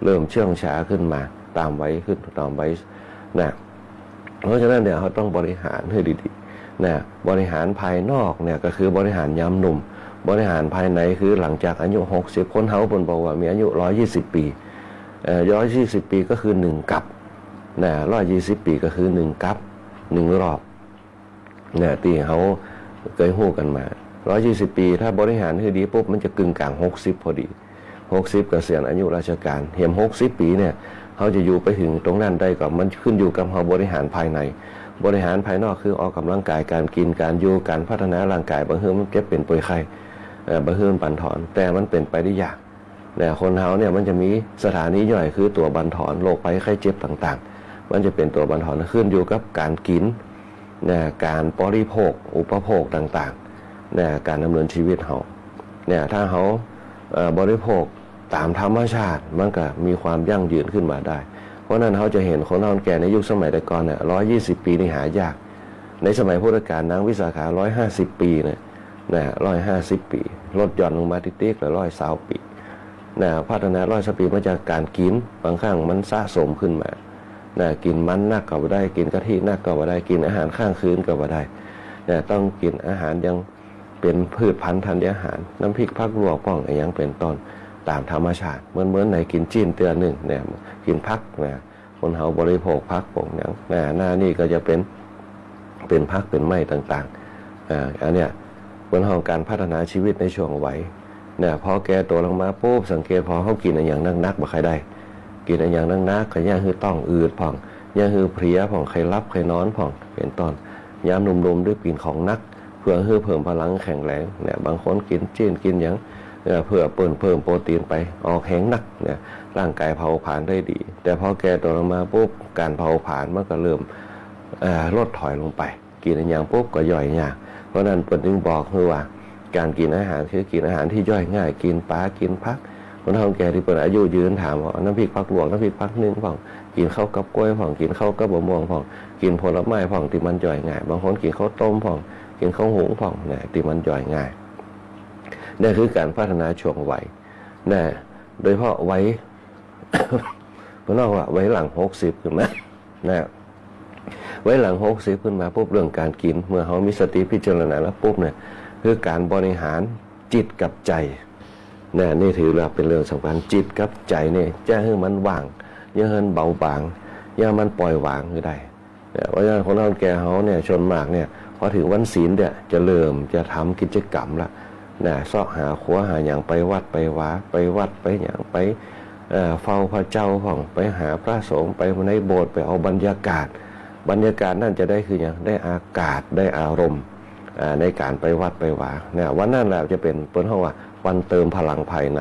เริ่มเชื่องช้าขึ้นมาตามวัยขึ้นตามวัยนะเพราะฉะนั้นเนี่ยเขาต้องบริหารให้ดีๆนะบริหารภายนอกเนี่ยก็คือบริหารยามหนุ่มบริหารภายในคือหลังจากอายุ60คนเขาบนบอกว่ามีอายุ120ปี120ปีก็คือ1กับนะ120ปีก็คือ1กับ1รอบเนี่ยที่เขาเคยฮู้กันมา120ปีถ้าบริหารให้ดีปุ๊บมันจะกึ่งกลาง60พอดี60เกษียณอายุราชการเห็น60ปีเนี่ยเขาจะอยู่ไปถึงตรงนั้นได้ก็มันขึ้นอยู่กับเขาบริหารภายในบริหารภายนอกคือออกกำลังกายการกินการอยู่การพัฒนาร่างกายบางเรื่องมันเก็บเป็นป่วยไข้บางเรื่องบั่นทอนแต่มันเป็นไปได้ยากเนี่ยคนเฮาเนี่ยมันจะมีสถานีย่อยคือตัวบั่นทอนโรคภัยไข้เจ็บต่างๆมันจะเป็นตัวบั่นทอนขึ้นอยู่กับการกินเนี่ยการบริโภคอุปโภคต่างๆเนี่ยการดำเนินชีวิตเฮาเนี่ยถ้าเฮาบริโภคตามธรรมชาติมันก็มีความยั่งยืนขึ้นมาได้เพราะนั้นเขาจะเห็นคนเฒ่าแก่ในยุคสมัยแต่ก่อนเนี่ย120ปีนี่หายากในสมัยพุทธกาลนางวิสาขา150ปีเนี่ย150ปีลดหย่อนลงมาติ๊กๆแล้ว120ปีพัฒนา120ปีมาจากการกินบางครั้งมันสะสมขึ้นมากินมันนักก็บ่ได้กินกะทินักก็บ่ได้กินอาหารข้างคืนก็บ่ได้ต้องกินอาหารยังเป็นพืชพันธุ์ธัญญาหารน้ำพริกผักลวกป้องอย่างเป็นต้นตามธรรมชาติเหมือนในกินจีนเตือนหนึ่งเนี่ยกินผักคนเฮาบริโภคผักป่งอย่างหน้านี่ก็จะเป็นผักเป็นไม้ต่างๆอันเนี้ยคนเฮาการพัฒนาชีวิตในช่วงวัยพอแก่ตัวลงมาปุ๊บสังเกตพอเขากินอย่างนักบ่ใครได้กินอย่างนักก็ย่างคือต้องอืดผ่องย่างคือเพลียผ่องใครรับใครนอนผ่องเป็นต้นยามหนุ่มๆด้วยกินของนักเพื่อให้เพิ่มพลังแข็งแรงบางคนกินจีนกินอย่างเพื่อเพิ่มโปรตีนไปออกแข็งนักร่างกายเผาผลาญได้ดีแต่พอแก่ตัวลงมาปุ๊บการเผาผลาญมันก็เริ่มลดถอยลงไปกินอย่างปุ๊บก็ย่อยยากเพราะนั้นจึงบอกคือว่าการกินอาหารคือกินอาหารที่ย่อยง่ายกินปลากินผักคนเฒ่าแก่ที่เปิดอายุยืนถามว่าน้ำพริกผักลวกน้ำพริกผักนึ่งผ่องกินข้าวกับกล้วยผ่องกินข้าวกับมะม่วงผ่องกินผลไม้ผ่องที่มันย่อยง่ายบางคนกินข้าวต้มผ่อง กินข้าวหุงผ่องนะที่มันย่อยง่ายนี่คือการพัฒนาช่วงวัยนะโดยเฉพาะวัย เพราะนอกว่าไว้หลัง60ขึ้นมานะไว้หลัง60ขึ้นมาปุ๊บเรื่องการกินเมื่อเขามีสติพิจารณาแล้วปุ๊บเนี่ยคือการบริหารจิตกับใจนะนี่ถือว่าเป็นเรื่องสำคัญจิตกับใจเนี่ยจะให้มันว่างอย่าให้มันเบาบางอย่ามันปล่อยวางคือได้เพราะฉะนั้นคนเราแก่เขาเนี่ยชนมากเนี่ยพอถึงวันศีลเนี่ยจะเริ่มจะทำกิจกรรมละนะเสาะหาขัวหาอย่างไปวัดไปวาไปวัดไปอย่างไปเฝ้าพระเจ้าผ่องไปหาพระสงฆ์ไปในโบสถ์ไปเอาบรรยากาศนั่นจะได้คืออย่างได้อากาศได้อารมณ์ในการไปวัดไปวาเนี่ยวันนั้นแหละจะเป็นเปิ้นเขาว่าวันเติมพลังภายใน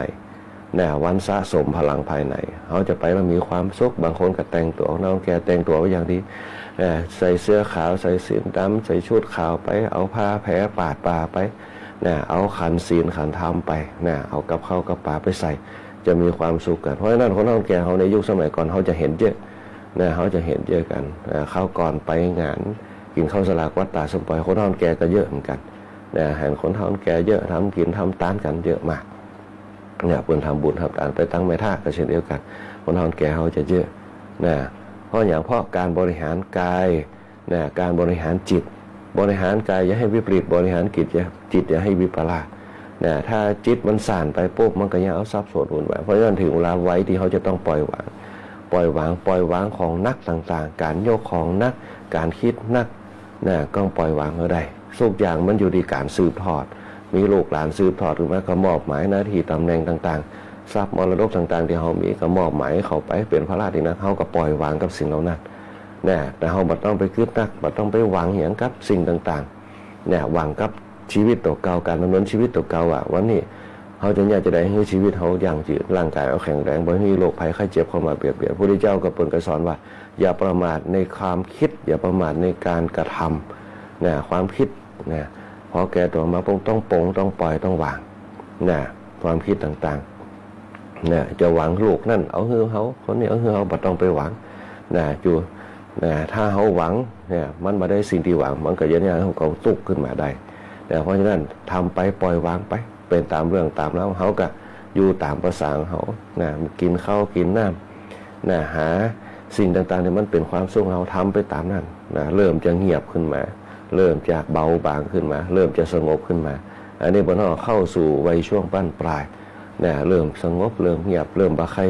เนี่ยวันสะสมพลังภายในเขาจะไปแล้วมีความสุขบางคนก็แต่งตัวน้องแกแต่งตัวไว้อย่างดีใส่เสื้อขาวใส่สีดำใส่ชุดขาวไปเอาผ้าแพรปาดป่าไปเนี่ยเอาขันศีลขันธรรมไปเนี่ยเอากับข้าวกับปลาไปใส่จะมีความสุขกันเพราะฉะนั้นคนน้องแกเขาในยุคสมัยก่อนเขาจะเห็นเยอะนะเขาจะเห็นเยอะกันเขาก่อนไปงานกินข้าวสลากวัดตาสมปอยคนเฒ่าแก่ก็เยอะเหมือนกันนะเห็นคนเฒ่าแก่เยอะทำกินทำตานกันเยอะมากเนี่ยเพิ่นทำบุญทำทานไปตั้งแม่ท่าก็เช่นเดียวกันคนเฒ่าแก่เขาจะเยอะนะเพราะอย่างเพราะการบริหารกายนะการบริหารจิตบริหารกายอย่าให้วิปริตบริหารจิตอย่าให้วิปลาสนะถ้าจิตมันสั่นไปปุ๊บมันก็ยังเอาซับซ้อนวุ่นวายเพราะฉะนั้นถึงเวลาไว้ที่เขาจะต้องปล่อยวางของนักต่างๆการโยกของนักการคิดนักนะก็ปล่อยวางก็ได้ทุกอย่างมันอยู่ที่การสืบทอดมีลูกหลานสืบทอดหรือไม่ก็มอบหมายหน้าที่ตำแหน่งต่างๆทรัพย์มรดกต่างๆที่เขามีก็มอบหมายเขาไปเป็นพระราชนะเขาก็ปล่อยวางกับสิ่งเหล่านั้นนะแต่เขาบัดต้องไปคิดนักบัดต้องไปหวังอย่างกับสิ่งต่างๆเนี่ยหวังกับชีวิตตัวเก่าการดำเนินชีวิตตัวเก่าวันนี้เขาจะอยากจะได้ให้ชีวิตเขาอย่างยืดร่างกายเขาแข็งแรงบ่มีโรคภัยไข้เจ็บเข้ามาเบียดเบียนพระพุทธเจ้าก็เปิดกระสอนว่าอย่าประมาทในความคิดอย่าประมาทในการกระทำนะความคิดนะพอแก่ตัวมาต้องปลงต้องปล่อยต้องวางนะความคิดต่างๆนะจะหวังลูกนั่นเอาฮือเขาคนนี้เอาฮือเขาบัดต้องไปหวังนะจูนะถ้าเขาหวังเนี่ยมันมาได้สิ่งที่หวังมันก็จะเนี่ยเขาตุกขึ้นมาได้แต่เพราะฉะนั้นทำไปปล่อยวางไปเป็นตามเรื่องตามแล้วเขาก็อยู่ตามภาษาเขานะกินข้าวกินน้ำนะหาสิ่งต่างๆที่มันเป็นความสุขเราทำไปตามนั้นนะเริ่มจะเงียบขึ้นมาเริ่มจากเบาบางขึ้นมาเริ่มจะสงบขึ้นมาอันนี้พอเราเข้าสู่วัยช่วงปั้นปลายนะเริ่มสงบเริ่มเงียบเริ่มบะใคร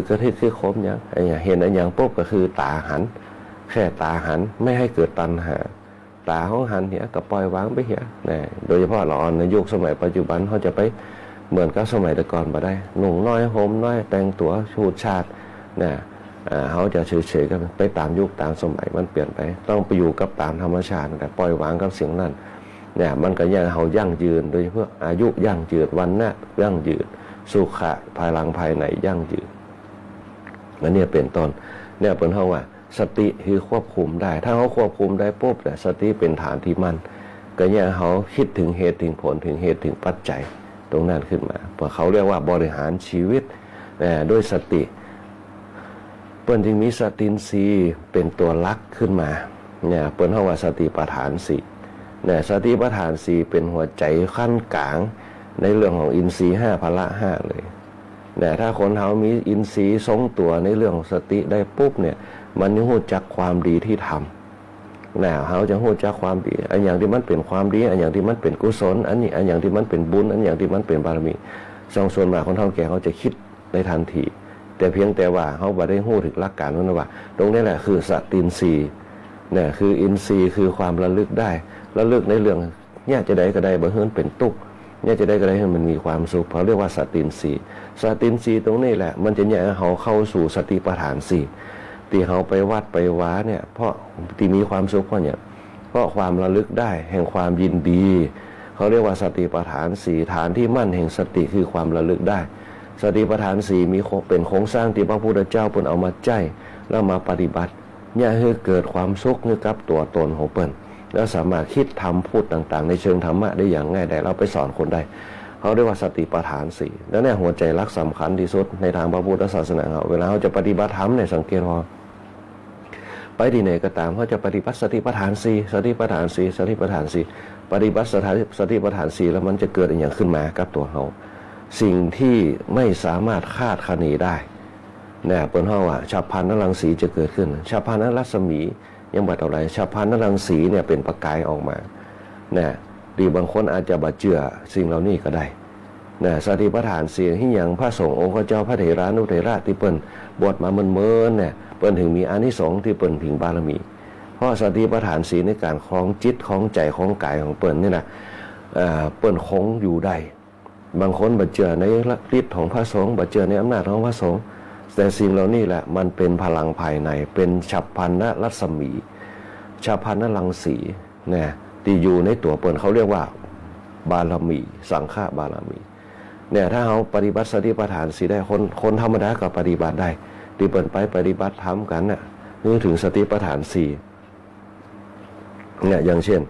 กระทิที่คมยังไอ้เห็นไอ้ยังปุ๊บก็คือตาหันแค่ตาหันไม่ให้เกิดตัณหาตาเขาหันเหี้ยกับปล่อยวางไปเหี้ยนะโดยเฉพาะเราในยุคสมัยปัจจุบันเขาจะไปเหมือนกับสมัยแต่ก่อนมาได้หนุ่มน้อยโฮมน้อยแต่งตัวชูดชาตินะเขาจะเฉยๆกันไปตามยุคตามสมัยมันเปลี่ยนไปต้องไปอยู่กับตามธรรมชาติแต่ปล่อยวางกับสิ่งนั้นเนี่ยมันก็ยังเขายั่งยืนโดยเฉพาะอายุยั่งยืนวันหน้ายั่งยืนสุขะภายหลังภายในยั่งยืนอันนี้เป็นต้นเนี่ยเป็นเท่าว่าสติคือควบคุมได้ถ้าเขาควบคุมได้ปุ๊บแต่สติเป็นฐานที่มั่นก็เนี่ยเขาคิดถึงเหตุถึงผลถึงเหตุถึงปัจจัยตรงนั้นขึ้นมาเพราะเขาเรียกว่าบริหารชีวิตด้วยสติเปิ้นจึงมีสตินทรีย์เป็นตัวลักขึ้นมาเนี่ยเปิ้นเรียกว่าสติปัฏฐานสี่เนี่ยสติปัฏฐานสี่เป็นหัวใจขั้นกลางในเรื่องของอินทรีย์5พละ5เลยเนี่ยถ้าคนเขามีอินทรีย์ทรงตัวในเรื่องของสติได้ปุ๊บเนี่ยมันจะรู้จักความดีที่ทำนะเขาจะรู้จักความดีอันอย่างที่มันเป็นความดีอันอย่างที่มันเป็นกุศลอันนี้อันอย่างที่มันเป็นบุญอันอย่างที่มันเป็นบารมีส่วนมากคนเฒ่าแก่เขาจะคิดในทันทีแต่เพียงแต่ว่าเขาบ่ได้รู้ถึงหลักการนั้นว่าตรงนี้แหละคือสตินทรีย์เนี่ยคืออินทรีย์คือความระลึกได้ระลึกในเรื่องเนี่ยจะได้ก็ได้บ่เฮินเป็นตุกเนี่ยจะได้ก็ได้ให้มันมีความสุขเขาเรียกว่าสตินทรีย์ตรงนี้แหละมันจะเนี่ยเขาเข้าสู่สติปัฏฐานสี่ที่เขาไปวัดไปว้าเนี่ยเพราะที่มีความสุขเพราะเนี่ยเพราะความระลึกได้แห่งความยินดีเขาเรียกว่าสติปัฏฐานสี่ฐานที่มั่นแห่งสติคือความระลึกได้สติปัฏฐานสี่มีเป็นโครงสร้างที่พระพุทธเจ้าเพิ่นเอามาใจแล้วมาปฏิบัติเนี่ยให้เกิดความสุขกับตัวตนของเพิ่นแล้วสามารถคิดทำพูดต่างๆในเชิงธรรมะได้อย่างง่ายได้เราไปสอนคนได้เขาเรียกว่าสติปัฏฐานสี่แล้วเนี่ยหัวใจหลักสำคัญที่สุดในทางพระพุทธศาสนาเขาเวลาเขาจะปฏิบัติธรรมเนี่ยสังเกตว่าไปที่ไหนก็ตามเขาจะปฏิบัติสติปัฏฐานสี่สติปัฏฐานสี่สติปัฏฐานสี่ ปฏิบัติสติปัฏฐาน4แล้วมันจะเกิดอย่างขึ้นมากับตัวเขาสิ่งที่ไม่สามารถคาดคะเนได้เนี่ยเปิ้นเฮาว่าฉับพลันนรังสีจะเกิดขึ้นฉับพลันนรัศมียังบัดอะไรฉับพลันนรังสีเนี่ยเป็นประกายออกมาเนี่ยหรือบางคนอาจจะบ่เชื่อสิ่งเหล่านี้ก็ได้เนี่ยสติปัฏฐาน4ที่อย่างพระสงฆ์องค์เจ้าพระเถรานุเถระที่เปิ้นบวชมาเมินๆเนี่ยเปิ้นถึงมีอานิสงส์ที่เปิ้นถึงบารมีเพราะสติปัฏฐาน4ในการครองจิตครองใจครองกายของเปิ้นนี่นะเปิ้นคงอยู่ได้บางคนบ่เชื่อในฤทธิ์ของพระสงฆ์บ่เชื่อในอำนาจของพระสงฆ์แต่สิ่งเหล่านี้แหละมันเป็นพลังภายในเป็นฉับพลันนรัศมีฉับพลันนรังสีเนี่ยที่อยู่ในตัวเปิ้นเขาเรียกว่าบารมีสังฆบารมีเนี่ยถ้าเขาปฏิบัติสติปัฏฐาน4ได้คนธรรมดาก็ปฏิบัติได้ที่เปิ้นไปปฏิบัติธรรมกันน่ะนึกถึงสติปัฏฐาน4เนี่ยอย่างเช่น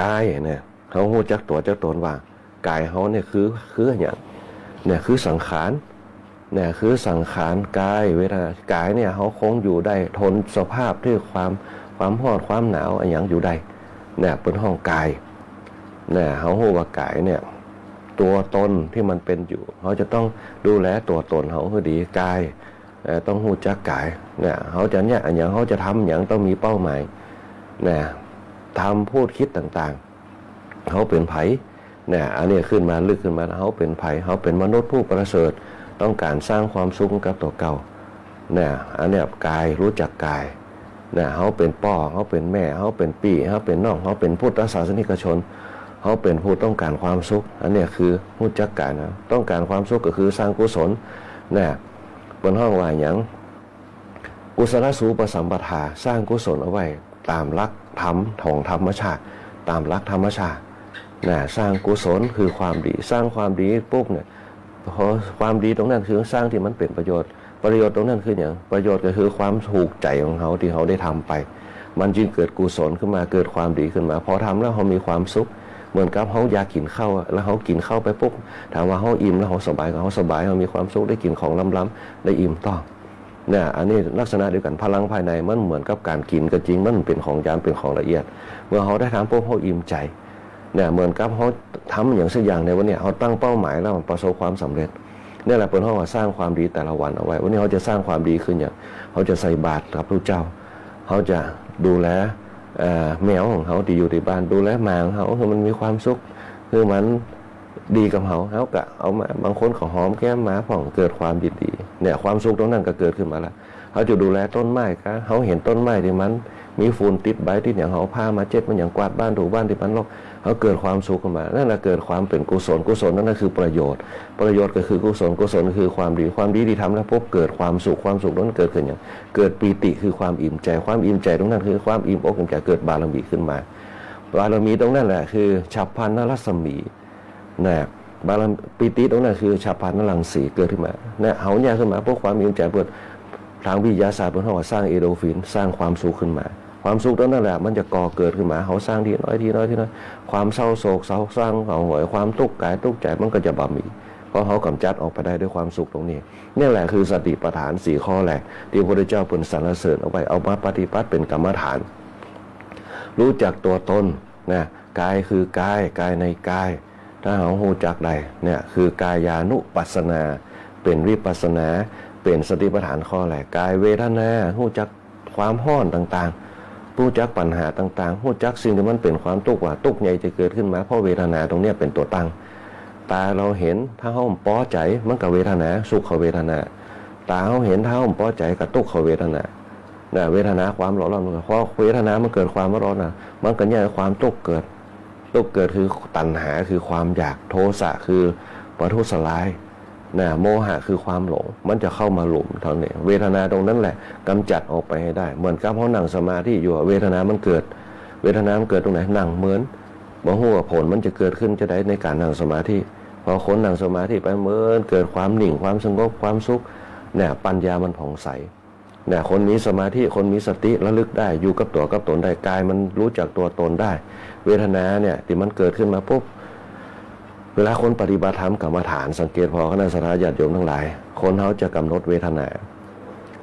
กายเนี่ยเขาฮู้จักตัวจักตนว่ากายเขาเนี่ยคืออย่างเนี่ยคือสังขารเนี่ยคือสังขารกายเวทนากายเนี่ยเขาคงอยู่ได้ทนสภาพที่ความร้อนความหนาวอย่างอยู่ได้เนี่ยเป็นห้องกายเนี่ยเขาฮู้ว่ากายเนี่ยตัวตนที่มันเป็นอยู่เขาจะต้องดูแลตัวตนเขาให้ดีกายต้องฮู้จักกายเนี่ยเขาจะเนี่ยอย่างเขาจะทำอย่างต้องมีเป้าหมายเนี่ยทำพูดคิดต่างๆเขาเป็นไผเนี่ยอันนี้ขึ้นมาลึกขึ้นมาเขาเป็นไผเขาเป็นมนุษย์ผู้ประเสริฐต้องการสร้างความสุขกับตัวเก่าเนี่ยอันนี้กายรู้จักกายเนี่ยเขาเป็นพ่อเขาเป็นแม่เขาเป็นพี่เขาเป็นน้องเขาเป็นพุทธศาสนิกชนเขาเป็นผู้ต้องการความสุขอันนี้คือรู้จักกายนะต้องการความสุขก็คือสร้างกุศลเนี่ยบนห้องว่าอย่างกุศลสูปสัมปทาสร้างกุศลเอาไว้ตามหลักธรรมของธรรมชาติตามหลักธรรมชาติเนี่ยสร้างกุศลคือความดีสร้างความดีปุ๊บเนี่ยพอความดีตรงนั้นคือสร้างที่มันเป็นประโยชน์ตรงนั้นคืออย่างประโยชน์ก็คือความถูกใจของเขาที่เขาได้ทำไปมันจึงเกิดกุศลขึ้นมาเกิดความดีขึ้นมาพอทำแล้วเขามีความสุขเหมือนกับเขาอยากกินข้าวแล้วเขากินข้าวไปปุ๊บถามว่าเขาอิ่มแล้วเขาสบายเขาสบายเขามีความสุขได้กินของล้ำๆได้อิ่มต้องเนี่ยอันนี้ลักษณะเดียวกันพลังภายในมันเหมือนกับการกินก็จริงมันเป็นของยามเป็นของละเอียดเมื่อเขาได้ทำปุ๊บเขาอิ่มใจเนี่ยเหมือนกับเขาทำอย่างสักอย่างในวันนี้เขาตั้งเป้าหมายแล้วประสบความสำเร็จนี่แหละเป็นห้องว่าสร้างความดีแต่ละวันเอาไว้วันนี้เขาจะสร้างความดีขึ้นอย่างเขาจะใส่บาตรกับพระเจ้าเขาจะดูแลแมวของเขาที่อยู่ที่บ้านดูแลหมาของเขาคือมันมีความสุขคือมันดีกับเขากะเอามาบางคนเขาหอมแก้มหมาผ่องเกิดความยินดีเนี่ยความสุขตรงนั้นก็เกิดขึ้นมาแล้วเขาจะดูแลต้นไม้ก็เขาเห็นต้นไม้ที่มันมีฝุ่นติดใบที่อย่างเขาผ้ามาเจ็ดมันอย่างกวาดบ้านถูบ้านที่มันรกเขาเกิดความสุขขึ้นมานั่นแหละเกิดความเป็นกุศลนั่นคือประโยชน์ก็คือกุศลคือความดีที่ทำแล้วพบเกิดความสุขนั้นเกิดขึ้นอย่างเกิดปีติคือความอิ่มใจตรงนั้นคือความอิ่มอกอิ่มใจเกิดบารมีขึ้นมาบารมีตรงนั้นแหละคือฉับพลันนรัศมีนะบารมีปีติตรงนั้นคือฉับพลันนรังสีเกิดขึ้นมาเนี่ยเขาเนี่ยขึ้นมาพวกความอิ่มใจเปิดทางวิทยาศาสตร์เพิ่นว่าสร้างเอโดฟินสร้างความสุขขึ้นมาความสุขตรงนั้นแหละมันจะก่อเกิดขึ้นมาเขาสร้างทีน้อยความเศร้าโศกเศร้าสร้างเขาหวยความทุกข์กายทุกข์ใจมันก็จะบ่มีเพราะเขากำจัดออกไปได้ด้วยความสุขตรงนี้นี่แหละคือสติปัฏฐาน4ข้อแรกที่พระพุทธเจ้าเพิ่นสรรเสริญเอาไว้เอามาปฏิบัติเป็นกรรมฐานรู้จักตัวตนนะกายคือกายในกายถ้าเรารู้จักได้เนี่ยคือกายานุปัสสนาเป็นวิปัสสนาเป็นสติปัฏฐานข้อแรกกายเวทนารู้จักความห้อนต่างๆรู้จักปัญหาต่างๆรู้จักสิ่งที่มันเป็นความทุกข์ว่าทุกข์ใหญ่จะเกิดขึ้นมาเพราะเวทนาตรงนี้เป็นตัวตั้งตาเราเห็นถ้าเฮาป้อใจมันก็เวทนาสุขเวทนาตาเฮาเห็นถ้าเฮาป้อใจก็ทุกขเวทนาน่ะเวทนาความร้อนเพราะเวทนามันเกิดความร้อนน่ะมันก็เนี่ยความทุกข์เกิดคือตัณหาคือความอยากโทสะคือปทุสลายนะโมหะคือความหลงมันจะเข้ามาหลุมเท่านี้เวทนาตรงนั้นแหละกำจัดออกไปให้ได้เหมือนกับเขานั่งสมาธิอยู่เวทนามันเกิดตรงไหนนั่งเหมือนบ่ฮู้ว่าผลมันจะเกิดขึ้นจะได้ในการนั่งสมาธิพอคนนั่งสมาธิไปเหมือนเกิดความนิ่งความสงบความสุขเนี่ยปัญญามันผ่องใสเนี่ยคนมีสมาธิคนมีสติระลึกได้อยู่กับตัวกับตนได้กายมันรู้จักตัวตนได้เวทนาเนี่ยที่มันเกิดขึ้นมาปุ๊บเวลาคนปฏิบัติธรรมกรรมฐานสังเกตพอคณะสัตยาติโยมทั้งหลายคนเขาจะกำหนดเวทนา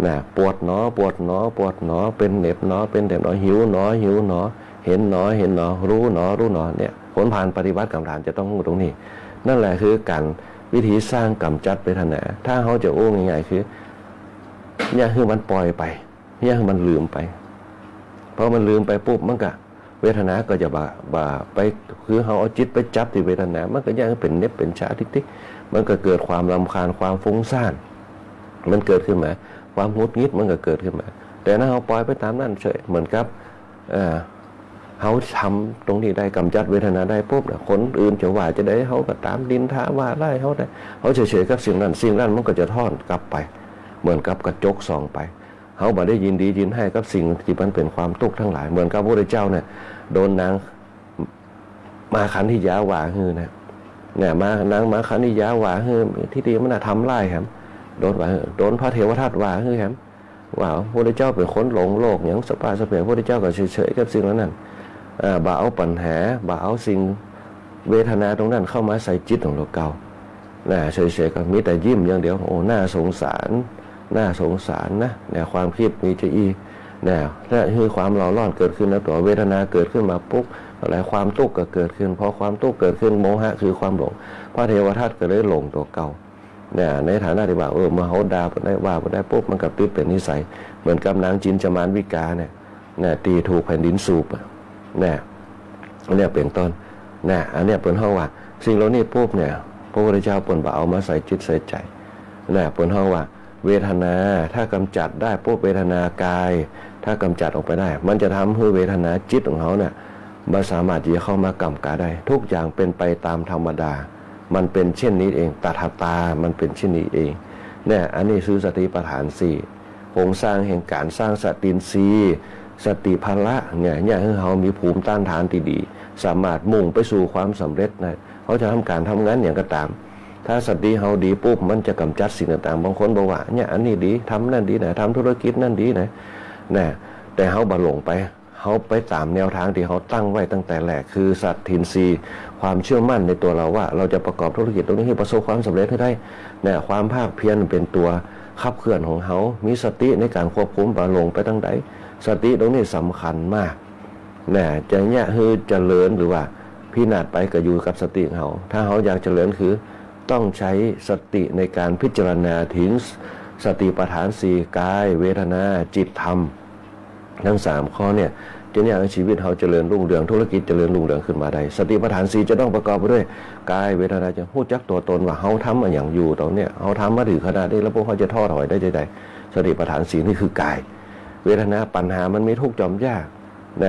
น่ะปวดหนอเป็นเหน็บหนอหิวหนอเห็นหนอรู้หนอเนี่ย ผลผ่านปฏิบัติกรรมฐานจะต้องรู้ตรงนี้นั่นแหละคือการวิธีสร้างกำจัดเวทนาถ้าเขาจะโอ้ง่ายๆคือเนี่ยคือมันปล่อยไปเนี่ยคือมันลืมไปเพราะมันลืมไปปุ๊บมันก็เวทนาก็จะบ่าไปคือเขาเอาจิตไปจับที่เวทนามันก็ยังเป็นเน็บเป็นชาทิกๆมันก็เกิดความรำคาญความฟุ้งซ่านมันเกิดขึ้นมาความหงุดหงิดมันก็เกิดขึ้นมาแต่ถ้าเขาปล่อยไปตามนั้นเฉยเหมือนกับเขาทำตรงนี้ได้กำจัดเวทนาได้ปุ๊บเนี่ยคนอื่นจะว่าจะได้เขาก็ตามดินท้าว่าไล่เขาได้เขาเฉยๆกับสิ่งนั้นมันก็จะทอดกลับไปเหมือนกับกระจกส่องไปเขาบ่ได้ยินดียินให้กับสิ่งที่มันเป็นความทุกข์ทั้งหลายเหมือนกับพระพุทธเจ้าเนี่ยโดนนางมาขันธิยาว่าฮือเนี่ยมานางมาขันธิยาว่าฮือที่ดีมันทำไล่ครับโดนว่าโดนพระเทวทัตว่าฮือครับว่าพระพุทธเจ้าเป็นคนหลงโลกอย่างสปาสเปียพระพุทธเจ้าก็เฉยๆกับสิ่งนั้นบ่เอาปัญหาบ่เอาสิ่งเวทนาตรงนั้นเข้ามาใส่จิตของเราเก่าเฉยๆก็มีแต่ยิ้มอย่างเดียวโอ้น่าสงสารนะเนี่ยความคิดมีจะอีเนี่ยนั่นคือความเร่าร้อนเกิดขึ้นแล้วตัวเวทนาเกิดขึ้นมาปุ๊บอะไรความทุกข์ก็เกิดขึ้นพอความทุกข์เกิดขึ้นโมหะคือความหลงพระเทวทัตก็เลยหลงตัวเก่าเนี่ยในฐานะที่ว่ามาเขาด่าไปได้ว่าไปได้ปุ๊บมันกับติดเป็นนิสัยเหมือนกับนางจินจมานวิกาเนี่ยตีถูกแผ่นดินสูบเนี่ยเป็นต้นอันเนี้ยเป็นห้องว่าสิ่งเหล่านี้ปุ๊บเนี่ยพระพุทธเจ้าเปิ่นบ่เอามาใส่จิตใส่ใจเปิ่นห้องว่าเวทนาถ้ากำจัดได้ปุ๊บเวทนากายถ้ากำจัดออกไปได้มันจะทำให้เวทนาจิตของเขาเนี่ยมันสามารถที่จะเข้ามากำกาได้ทุกอย่างเป็นไปตามธรรมดามันเป็นเช่นนี้เองตถาตามันเป็นเช่นนี้เองเนี่ยอันนี้คือสติปัฏฐาน4โครงสร้างแห่งการสร้างสตินทรีย์สติภละเนี่ยให้เขามีภูมิต้านทานที่ดีสามารถมุ่งไปสู่ความสำเร็จนะเขาจะทำการทำงานอย่างก็ตามถ้าสติเขาดีปุ๊บมันจะกำจัดสิ่งต่างๆบางคนบอกว่าเนี่ยอันนี้ดีทำนั่นดีนะทำธุรกิจนั่นดีนะแต่เขาบาหลงไปเขาไปตามแนวทางที่เขาตั้งไว้ตั้งแต่แรกคือสัตทินรีความเชื่อมั่นในตัวเราว่าเราจะประกอบธุรกิจตรงนี้ให้ประสบความสำเร็จให้ได้ความภาคเพียรเป็นตัวขับเคลื่อนของเขามีสติในการควบคุมบาหลงไปตั้งใดสติตรงนี้สำคัญมากจะเนี่ยคือเจริญหรือว่าพินาศไปก็อยู่กับสติของเขาถ้าเขาอยากเจริญคือต้องใช้สติในการพิจารณาถึงสติปัฏฐาน4กายเวทนาจิตธรรมทั้ง3ข้อเนี่ยจะเนี่ยชีวิตเขาเจริญรุ่งเรืองธุรกิจเจริญรุ่งเรืองขึ้นมาได้สติปัฏฐาน4จะต้องประกอบไปด้วยกายเวทนาจะพูดจักตัวตนว่าเขาทำมาอย่างอยู่ตรงเนี้ยเขาทำมาถึงขนาดนี้แล้วพวกเขาจะท้อถอยได้ใจสติปัฏฐาน4นี่คือกายเวทนาปัญหามันมีทุกข์จอมยาก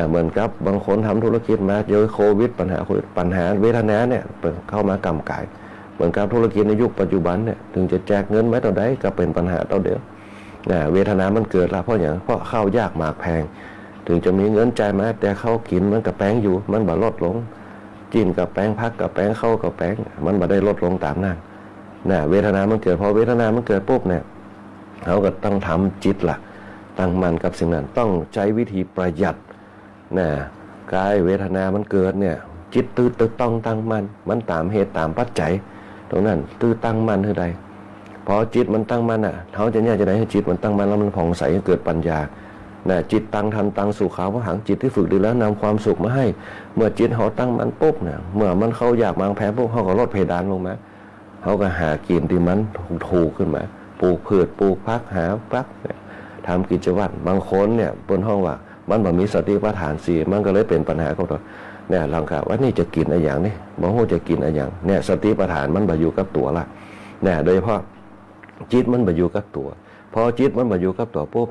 เหมือนกับบางคนทำธุรกิจมาเจอโควิดปัญหาเวทนาเนี่ยเข้ามากำกายเหมือนกับธุรกิจในยุคปัจจุบันเนี่ยถึงจะแจกเงินไม่เท่าใดก็เป็นปัญหาเท่าเดิมเวทนามันเกิดละเพราะอย่างเพราะข้าวยากหมากแพงถึงจะมีเงินจ่ายมาแต่ข้าวกินมันกับแป้งอยู่มันบ่ลดลงกินกับแป้งพักกับแป้งเข้ากับแป้งมันบ่ได้ลดลงตามนั้นเวทนามันเกิดพอเวทนามันเกิดปุ๊บเนี่ยเขาก็ต้องทำจิตละตั้งมั่นกับสิ่งนั้นต้องใช้วิธีประหยัดกายเวทนามันเกิดเนี่ยจิตตื้อต้องตั้งมั่นมันตามเหตุตามปัจจัยตรงนั้นตื้อตั้งมั่นคือใดพอจิตมันตั้งมั่นเขาจะเนี่ยจะได้ให้จิตมันตั้งมั่นแล้วมันผ่องใสเกิดปัญญาจิตตั้งทันตั้งสู่ขาวหังจิตที่ฝึกดีแล้วนำความสุขมาให้เมื่อจิตเขาตั้งมั่นปุ๊บเมื่อมันเขาอยากมางแพ้ปุ๊บเขาก็ลดเพดานลงมาเขาก็หากินที่มันถูกขึ้นมาปลูกพืชปลูกพักหาพักทำกิจวัตรบางคนเนี่ยบนห้องว่ามันบ่มีสติปัฏฐาน4มันก็เลยเป็นปัญหาของตัวลองกะว่านี่จะกินอะไรอย่างนี้บ่ฮู้จะกินอะไรอย่างสติปัฏฐานมันบ่อยู่กับตัวละโดยเฉพาะจิตมันบ่อยู่กับตัวพอจิตมันบ่อยู่กับตัวปุ๊บ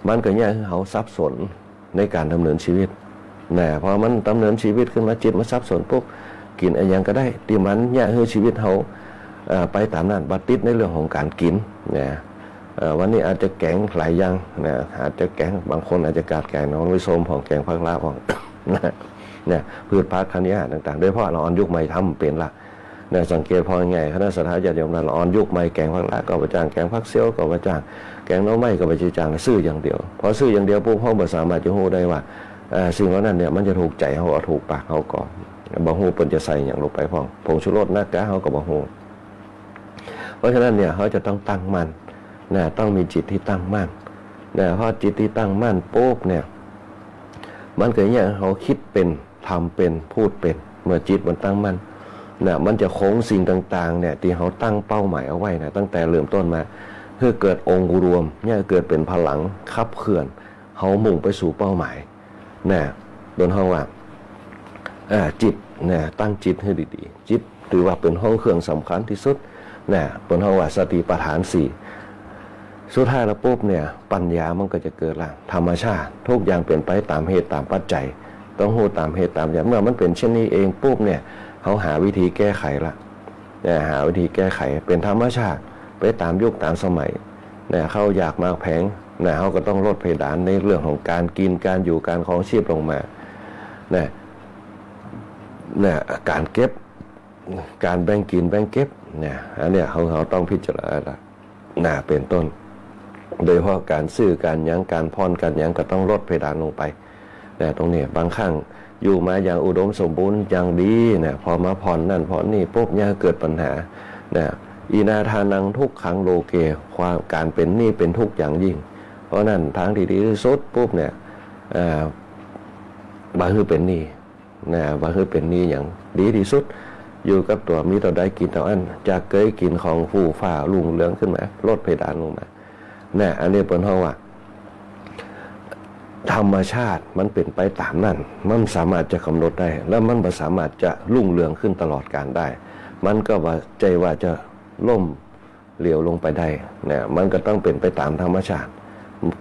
มันก็เนี่ยเขาสับสนในการดำเนินชีวิตพอมันดำเนินชีวิตขึ้นมาจิตมันสับสนปุ๊บกินอะไรอย่างก็ได้ที่มันเนี่ยคือชีวิตเขาไปตามนั้นบัดติดในเรื่องของการกินวันนี้อาจจะแกงหลายอย่างอาจจะแกงบางคนอาจจะกาดแกงน้องวิโสมของแกงผักลาบของพืชพักธัญญาหารต่างๆโดยเฉพาะเราอ่อนยุคใหม่ทำเป็นละสังเกตพอไงคณะสัตยาติโยมเราอ่อนยุคใหม่แกงผักลาก็ไปจ้างแกงผักเซี่ยวก็ไปจ้างแกงน้องไม้ก็ไปจ้างซื้ออย่างเดียวพอซื้ออย่างเดียวปุ๊บเขาบ่สามารถจะรู้ได้ว่าสิ่งเหล่านั้นเนี่ยมันจะถูกใจเขาถูกปากเขาก่อนบ่ฮู้เพิ่นจะใส่อย่างลงไปพองผงชูรสหน้ากะเขาก็บ่ฮู้เพราะฉะนั้นเนี่ยเขาจะต้องตั้งมั่นต้องมีจิตที่ตั้งมั่นพอจิตที่ตั้งมั่นปุ๊บเนี่ยมันเกิดเนี่ยเขาคิดเป็น ทำเป็นพูดเป็นเมื่อจิตมันตั้งมั่นนะมันจะโค้งสิ่งต่างๆเนี่ยที่เขาตั้งเป้าหมายเอาไว้นะตั้งแต่เริ่มต้นมาเพื่อเกิดองค์รวมเนี่ยเกิดเป็นพลังขับเคลื่อนเขามุ่งไปสู่เป้าหมายนะโดนห้องว่าจิตนะตั้งจิตให้ดีๆจิตถือว่าเป็นห้องเครื่องสำคัญที่สุดนะเป็นห้องว่าสติปัฏฐานสี่สุดท้ายแล้วปุ๊บเนี่ยปัญญามันก็จะเกิดละธรรมชาติทุกอย่างเปลี่ยนไปตามเหตุตามปัจจัยต้องรู้ตามเหตุตามอย่างเมื่อมันเป็นเช่นนี้เองปุ๊บเนี่ยเขาหาวิธีแก้ไขละเนี่ยหาวิธีแก้ไขเป็นธรรมชาติไปตามยุคตามสมัยเนี่ยเขาอยากมากแพงเนี่ยเขาก็ต้องลดเพดานในเรื่องของการกินการอยู่การครองชีพลงมาเนี่ยการเก็บการแบ่งกินแบ่งเก็บเนี่ยอันเนี้ยเขาต้องพิจารณาเป็นต้นโดยเฉพาะการซื้อการยั้งการผ่อนการยั้งก็ต้องลดเพดานลงไปแต่ตรงนี้บางครั้งอยู่มาอย่างอุดมสมบูรณ์อย่างดีเนี่ยพอมาผ่อนนั่นผ่อนนี่ปุ๊บเนี่ยเกิดปัญหาเนี่ยอีนาทานังทุกขังโลเกความการเป็นหนี้เป็นทุกข์อย่างยิ่งเพราะนั่นทางที่ดีที่สุดปุ๊บเนี่ยบาคือเป็นหนี้นะบาคือเป็นหนี้อย่างดีที่สุดอยู่กับตัวมีต่อได้กินต่ออันจะเคยกินของฟูฝ่าลุงเหลืองขึ้นมาลดเพดานลงมาเนี่ยอันนี้เป็นเพราะว่าธรรมชาติมันเป็นไปตามนั้นมันสามารถจะกำหนดได้แล้วมันสามารถจะรุ่งเรืองขึ้นตลอดกาลได้มันก็ว่าใจว่าจะล่มเหลวลงไปได้เนี่ยมันก็ต้องเป็นไปตามธรรมชาติ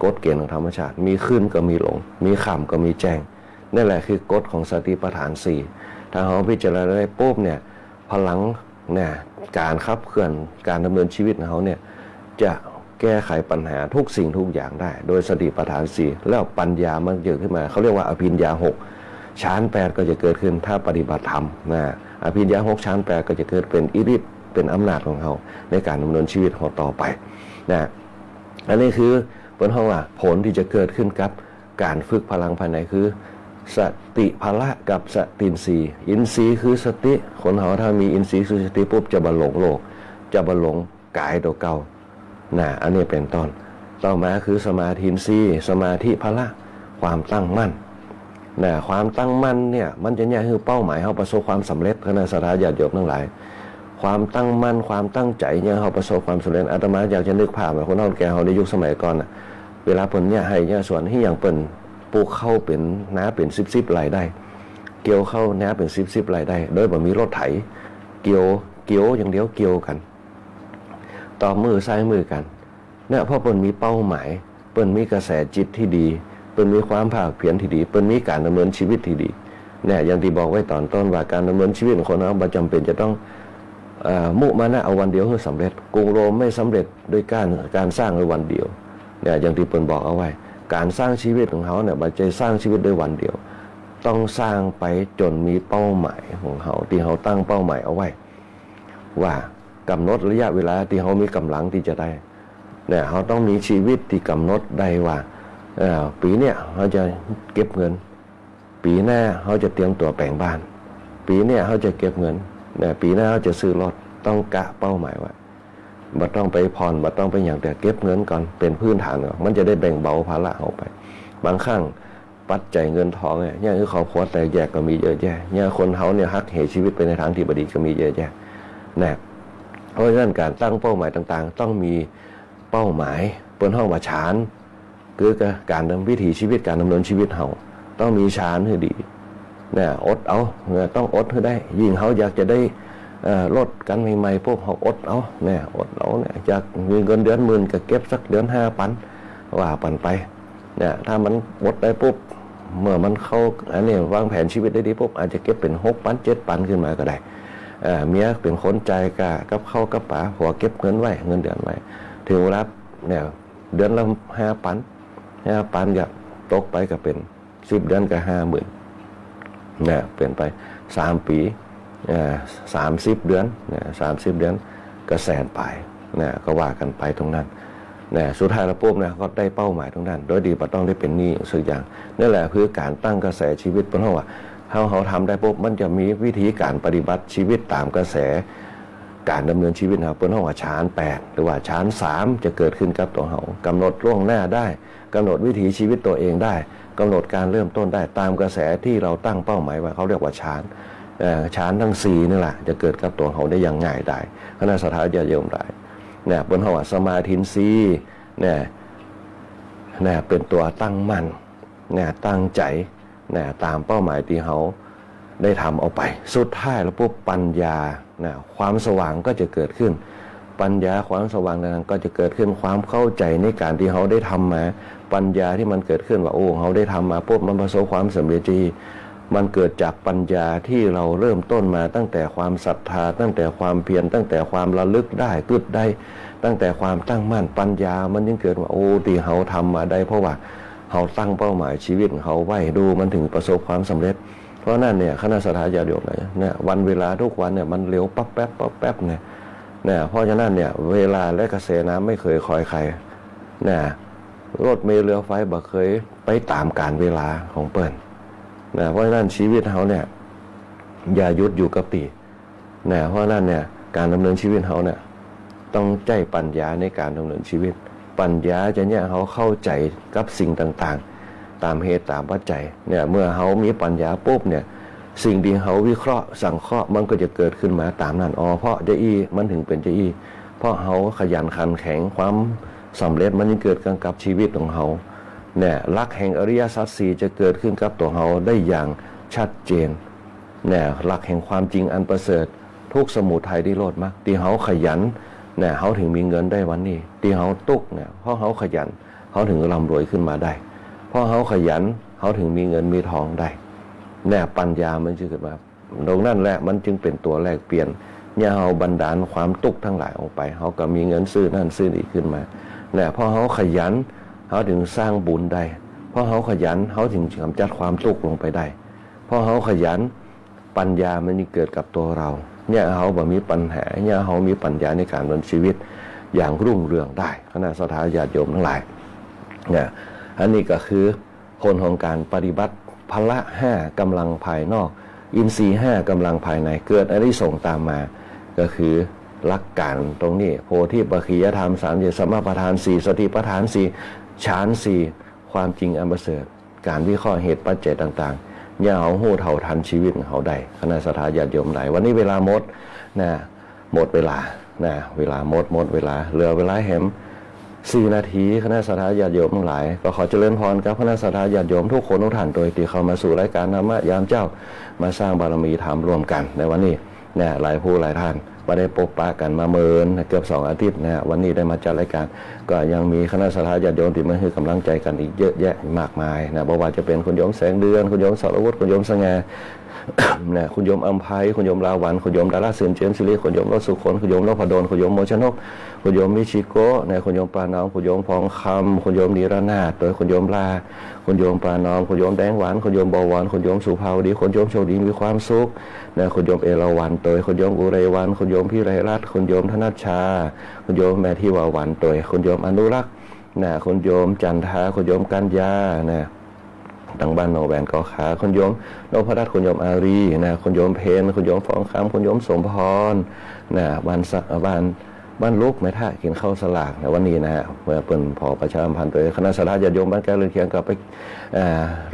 กฎเกณฑ์ของธรรมชาติมีขึ้นก็มีลงมีค่ำก็มีแจ้งนั่นแหละคือกฎของสติปัฏฐานสี่ถ้าเราพิจารณาได้ปุ๊บเนี่ยพลังเนี่ยการขับเคลื่อนการดำเนินชีวิตของเขาเนี่ยจะแก้ไขปัญหาทุกสิ่งทุกอย่างได้โดยสติปัฏฐานสี่แล้วปัญญามันเกิดขึ้นมาเขาเรียกว่าอภิญญาหกฌานแปดก็จะเกิดขึ้นถ้าปฏิบัติธรรมนะอภิญญาหกฌานแปดก็จะเกิดเป็นอิทธิฤทธิ์เป็นอำนาจของเขาในการดำเนินชีวิตของต่อไปนะอันนี้คือเป็นห้องว่าผลที่จะเกิดขึ้นกับการฝึกพลังภายในคือสติพละกับสตินทรีย์อินทรีย์คือสติคนเขาถ้ามีอินทรีย์คือสติปุ๊บจะบรรลุโลกจะบรรลุกายตัวเก่าอันนี้เป็นต้นต่อมาคือสมาธิอินทรีย์สมาธิพละความตั้งมั่นความตั้งมั่นเนี่ยมันจะเนี่ยคือเป้าหมายเขาประสบความสำเร็จคณะสัตยาญาติโยมทั้งหลายความตั้งมั่นความตั้งใจเนี่ยเขาประสบความสำเร็จอาตมาอยากจะนึกภาพแบบคนเฒ่าแก่เขาในยุคสมัยก่อนเวลาเพิ่นเนี่ยให้เนี่ยส่วนที่อย่างเปิ้นปลูกเข้าเป็นน้าเป็น10ๆรายได้เกี่ยวเข้าน้าเป็น10รายได้โดยบ่มีรถไถเกี่ยวอย่างเดียวเกี่ยวกันต่อมือซ้ายมือกันเนี่ยเพราะเปิ้นมีเป้าหมายเปิ้นมีกระแสจิตที่ดีเปิ้นมีความภาคเพียรที่ดีเปิ้นมีการดำเนินชีวิตที่ดีเนี่ยอย่างที่บอกไว้ตอนต้นว่าการดำเนินชีวิตของคนเราบ่จำเป็นจะต้องมุมานะเอาวันเดียวให้สำเร็จกรุงโรมไม่สำเร็จด้วยการสร้างในวันเดียวเนี่ยอย่างที่เปิ้นบอกเอาไว้การสร้างชีวิตของเขาเนี่ยบ่ใช่สร้างชีวิตด้วยวันเดียวต้องสร้างไปจนมีเป้าหมายของเขาที่เขาตั้งเป้าหมายเอาไว้ว่ากำหนดระยะเวลาที่เขามีกำลังที่จะได้เนี่ยเขาต้องมีชีวิตที่กำหนดได้ว่าปีเนี้ยเขาจะเก็บเงินปีหน้าเขาจะเตรียมตัวแต่งบ้านปีเนี้ยเขาจะเก็บเงินเนี่ยปีหน้าเขาจะซื้อรถต้องกะเป้าหมายไว้บ่ต้องไปผ่อนบ่ต้องไปอย่างแต่เก็บเงินก่อนเป็นพื้นฐานก่อนมันจะได้แบ่งเบาภาระออกไปบางครั้งปัจจัยเงินทองเนี่ยคือครอบครัวแตกแยกก็มีเยอะแยะเนี่ยคนเขาเนี่ยฮักเหชีวิตไปในทางที่บดีก็มีเยอะแยะนะเพราะฉะนั้นการตั้งเป้าหมายต่างๆต้องมีเป้าหมายบนห้องว่าฌานคือการดำวิถีชีวิตการดำเนินชีวิตเขาต้องมีฌานให้ดีเนี่ยอดเอาต้องอดให้ได้ยิ่งเขาอยากจะได้ลดกันใหม่ๆพวกเขาอดเอาเนี่ยอดเอาเนี่ยจากมีเงินเดือนหมื่นก็เก็บสักเดือน5,000ว่าปันไปเนี่ยถ้ามันอดได้ปุ๊บเมื่อมันเข้าอันนี้วางแผนชีวิตได้ดีปุ๊บอาจจะเก็บเป็น6,000 7,000ขึ้นมาก็ได้เมียเป็นคนใจกะกับเข้ากับป๋าหัวเก็บเงินไว้เงินเดือนไว้ถึงรับเนี่ยเดือนละ5,000อย่าตกไปก็เป็น10เดือนก็50,000เนี่ยเปลี่ยนไป3 ปี30 เดือนเนี่ย30 เดือนก็แสนไปเนี่ยก็ว่ากันไปตรงนั้นเนี่ยสุดท้ายแล้วปุ๊บเนี่ยก็ได้เป้าหมายตรงนั้นโดยดีบ่ต้องได้เป็นหนี้สักอย่างนั่นแหละคือการตั้งกระแสชีวิตเพราะว่าเขาทำได้ปุ๊บมันจะมีวิธีการปฏิบัติชีวิตตามกระแสการดำเนินชีวิตเขาเป็นห้องว่าฌาน8หรือว่าฌาน3จะเกิดขึ้นกับตัวเขากำหนดล่วงหน้าได้ กำหนดวิถีชีวิตตัวเองได้กำหนดการเริ่มต้นได้ตามกระแสที่เราตั้งเป้าหมายไว้เขาเรียกว่าฌานฌานทั้ง4นี่แหละจะเกิดกับตัวเขาได้อย่างง่ายได้คณะสัตยาโยมได้เนี่ยบนหัวสมาธิสีเนี่ยเป็นตัวตั้งมั่นเนี่ยตั้งใจเนี่ยตามเป้าหมายที่เขาได้ทำเอาไปสุดท้ายแล้วปุ๊บปัญญาเนี่ยความสว่างก็จะเกิดขึ้นปัญญาความสว่างนั้นก็จะเกิดขึ้นความเข้าใจในการที่เขาได้ทำมาปัญญาที่มันเกิดขึ้นว่าโอ้เขาได้ทำมาปุ๊บมันประสบความสำเร็จดีมันเกิดจากปัญญาที่เราเริ่มต้นมาตั้งแต่ความศรัทธาตั้งแต่ความเพียรตั้งแต่ความระลึกได้กึดได้ตั้งแต่ความตั้งมั่นปัญญามันยิ่งเกิดว่าโอ้ที่เขาทำมาได้เพราะว่าเขาตั้งเป้าหมายชีวิตของเขาไว้ดูมันถึงประสบความสำเร็จเพราะนั่นเนี่ยคณะสัตยาโยมเนี่ยวันเวลาทุกวันเนี่ยมันเร็วปั๊บแป๊บปั๊บแป๊บเนี่ยเพราะฉะนั้นเนี่ยเวลาและกระแสน้ำไม่เคยคอยใครเนี่ยรถเมล์เรือไฟบ่เคยไปตามการเวลาของเปิ้นเพราะฉะนั้นชีวิตเขาเนี่ยอย่าหยุดอยู่กับปีเพราะฉะนั้นเนี่ยการดำเนินชีวิตเขาเนี่ยต้องใจปัญญาในการดำเนินชีวิตปัญญาจะเนี่ยเขาเข้าใจกับสิ่งต่างๆตามเหตุตามปัจจัยเนี่ยเมื่อเขามีปัญญาปุ๊บเนี่ยสิ่งที่เขาวิเคราะห์สังเคราะห์มันก็จะเกิดขึ้นมาตามนั้นเพราะจะมันถึงเป็นจะเพราะเขาขยันขันแข็งความสำเร็จมันยังเกิดขึ้นกับชีวิตของเขาเนี่ยหลักแห่งอริยสัจสี่จะเกิดขึ้นกับตัวเขาได้อย่างชัดเจนเนี่ยหลักแห่งความจริงอันประเสริฐทุกสมุทัยที่โลดมากที่เขาขยันเนี่ยเขาถึงมีเงินได้วันนี้ที่เขาตุกเนี่ยเพราะเขาขยันเขาถึงร่ำรวยขึ้นมาได้เพราะเขาขยันเขาถึงมีเงินมีทองได้เนี่ยปัญญามันจึงเกิดมาตรงนั้นแหละมันจึงเป็นตัวแลกเปลี่ยนเนี่ยเขาบันดาลความตุกทั้งหลายออกไปเขาก็มีเงินซื้อนั่นซื้อนี่ขึ้นมาเนี่ยเพราะเขาขยันเขาถึงสร้างบุญได้เพราะเขาขยันเขาถึงกำจัดความทุกข์ลงไปได้เพราะเขาขยันปัญญามันเกิดกับตัวเราเนี่ยเขาแบบมีปัญหาเนี่ยเขามีปัญญาในการดำเนินชีวิตอย่างรุ่งเรืองได้คณะสัตยาโยมทั้งหลายเนี่ยอันนี้ก็คือผลของการปฏิบัติพละ5กำลังภายนอกอินทรีย์5กำลังภายในเกิดอานิสงส์ตามมาก็คือหลักการตรงนี้โพธิปัจขิยธรรม3 สมปัฏฐาน4สติปัฏฐาน4ฌาน4ความจริงอันประเสริฐการวิเคราะห์เหตุปัจจัยต่างๆอย่าเอาหูเท่าทันชีวิตของเขาได้คณะสัตยาโยมหลายวันนี้เวลาหมดหมดเวลาเวลาหมดเวลาเหลือเวลาแหม4 นาทีคณะสัตยาโยมทั้งหลายก็ขอเจริญพรกับคณะสัตยาโยมทุกคนทุกท่านโดยที่เข้ามาสู่รายการธรรมะยามเจ้ามาสร้างบารมีธรรมร่วมกันในวันนี้หลายผู้หลายท่านมาได้พบปะกันมาเมินเกือบ2 อาทิตย์วันนี้ได้มาจัดรายการก็ยังมีคณะสัตยาโยมที่มาให้กำลังใจกันอีกเยอะแยะมากมายบอกว่าจะเป็นคุณโยมแสงเดือนคุณโยมสรวุฒิคุณโยมสง่าคุณโยมอัมภัยคุณโยมลาวันคุณโยมดาราเสือนเจียมศิริคุณโยมรสสุคนคุณโยมนพดลคุณโยมโมชนกคุณโยมมิชิโกะคุณโยมปานอมคุณโยมพองคำคุณโยมนิรนาถโดยคุณโยมลาคุณโยมปานอมคุณโยมแดงหวานคุณโยมบวรคุณโยมสุภาวดีคุณโยมโชคดีมีความสุขคุณโยมเอราวัณโดยคุณโยมอุไรวันคุณโยมพิไรรัตน์คุณโยมธนัชชาคุณโยมแม่ที่วาวันโดยคุณโยมอนุรักษ์คุณโยมจันทาคุณโยมกัญญาดังบ้านโนแวนกอขาคุณโยมนพรัตน์คุณโยมอารีคุณโยมเพนคุณโยมฟองคำคุณโยมสมพรบ้านลูกแม่ท่ากินข้าวสลากวันนี้เมื่อเปิ่นพอประชาสัมพันธ์โดยคณะสัตยาโยมบ้านแก้วเรือนเคียงก็ไป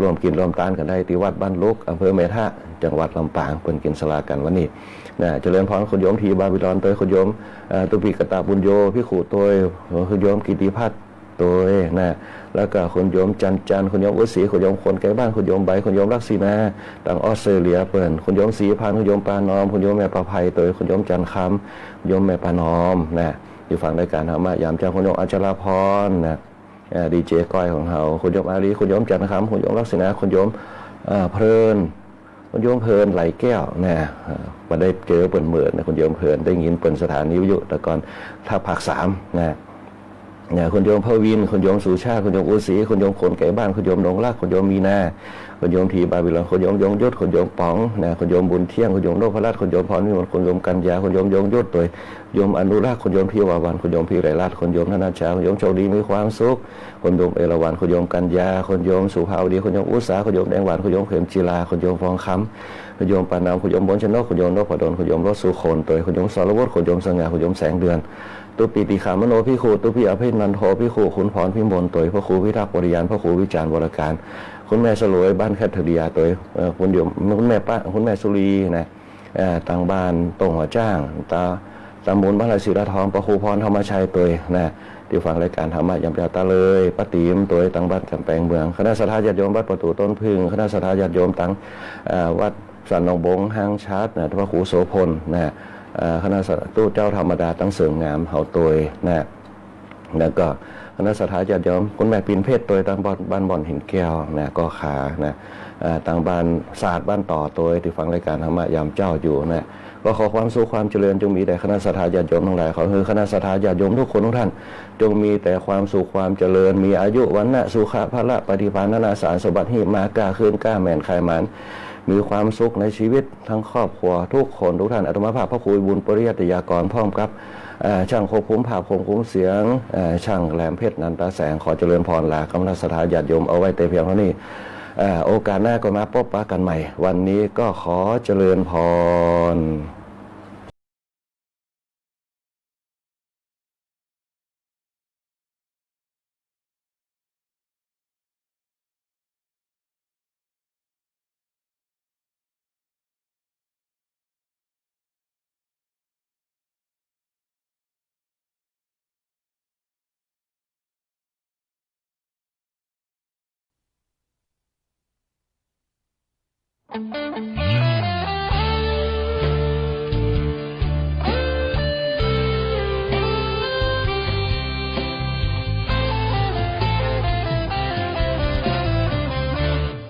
รวมกินรวมทานกันได้ที่วัดบ้านลูกอำเภอแม่ท่าจังหวัดลำปางเปิ่นกินสลากกันวันนี้เจริญพรคุณโยมทีบาบิลอนโดยคุณโยมตุปิกตาบุญโยพิขุโดยคุณโยมกิติพัฒน์โดยแล้วก็คุณโยมจันคุณโยมอุศรีคุณโยมคนไกลบ้านคุณโยมใบคุณโยมลักษีนาต่างออสเตรเลียเปิ่นคุณโยมศรีพันธ์คุณโยมปานอมคุณโยมแม่ประภัยโดยคุณโยมจันคำคุณโยมแม่ปานอมอยู่ฝั่งรายการธรรมะยามเจ้าคุณโยมอัจฉราพรดีเจก้อยของเราคุณโยมอารีคุณโยมจันคำคุณโยมลักษีนาคุณโยมเพลินคุณโยมเพลินไหลแก้วมาได้เจอเปิ่นเหมือนคุณโยมเพลินได้ยินเปิ่นสถานีวิทยุแต่ก่อนถ้าภาค3คุณโยมพวินคุณโยมสุชาติคุณโยมอุศรีคุณโยมคนไก่บ้านคุณโยมดงรักคุณโยมมีนาคุณโยมทีบาบิลอนคุณโยมยงยศคุณโยมป๋องคุณโยมบุญเที่ยงคุณโยมโลภรัตน์คุณโยมพรนิมนต์คุณโยมกัญญาคุณโยมยงยศโดยโยมอนุรักษ์คุณโยมพิวาวันคุณโยมพิไรรัตน์คุณโยมธนาชาคุณโยมโชคดีมีความสุขคุณโยมเอราวัณคุณโยมกัญญาคุณโยมสุภาวดีคุณโยมอุษาคุณโยมแดงหวานคุณโยมเข็มจีลาคุณโยมฟองคำคุณโยมปานามคุณโยมบญชนกคุณโยมนพดลคุณโยมรสสุคนโดยคุณโยมสรวุฒิคุณโยมสง่าคุณโยมแสงเดือน ตุปีติขามโนพิครูตุปีอภินันโทพิครูขุนพรพิมลตัวพระครูพิทักษ์บริยานพระครูวิจารณ์วรการคุณแม่สลวยบ้านแคทเธอรียตัวคุณอยู่คุณแม่ป้าคุณแม่สุรีนะต่างบ้านตรงหัวจ้างตำบลบ้านไรศิลาทองพระครูพรธรรมชัยตัวนะที่ฟังรายการธรรมะยำยาตาเลยป้าติ๋มตัวต่างบ้านกำแพงเมืองคณะสัตยาญาติโยมวัดประตูต้นพึ่งคณะสัตยาญาติโยมต่างวัดสันนองบงห้างชัดนะพระครูโสพลนะคณะตู้เจ้าธรรมดาตั้งเสริมงามเฮาตัวนะแล้วก็คณะสัตยาญาติโยมคุณแม่ปินเพชรตัวต่างบ้านบ่อนหินแก้วนะก็ขานะต่างบ้านศาสตร์บ้านต่อตัวที่ฟังรายการธรรมะยามเจ้าอยู่นะก็ขอความสุขความเจริญจงมีแต่คณะสัตยาญาติโยมทั้งหลายขอคือคณะสัตยาญาติโยมทุกคนทุกท่านจงมีแต่ความสุขความเจริญมีอายุวันนะสุขะพละปฏิภาณนาสารสมบัติหิมากล้าคืนกล้าแม่นคายมันมีความสุขในชีวิตทั้งครอบครัวทุกคนทุกท่านอาตมาภาพพระครูบุญปริยัติยากรพร้อมกับช่างควบคุมภาพควบคุมเสียงช่างแหลมเพชรนันตาแสงขอเจริญพรลาคณะสัตยาญาติโยมเอาไว้แต่เพียงเท่านี้โอกาสหน้าก็มาพบปะกันใหม่วันนี้ก็ขอเจริญพร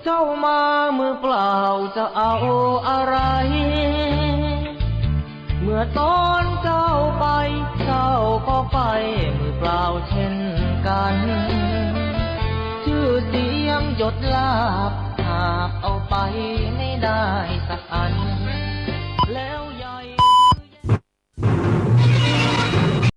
เจ้ามามือเปล่าจะเอาอะไรเมื่อตอนเจ้าไปเจ้าก็ไปมือเปล่าเช่นกันชื่อเสียงหยดลาบหากเอาไปไม่ได้สักอัน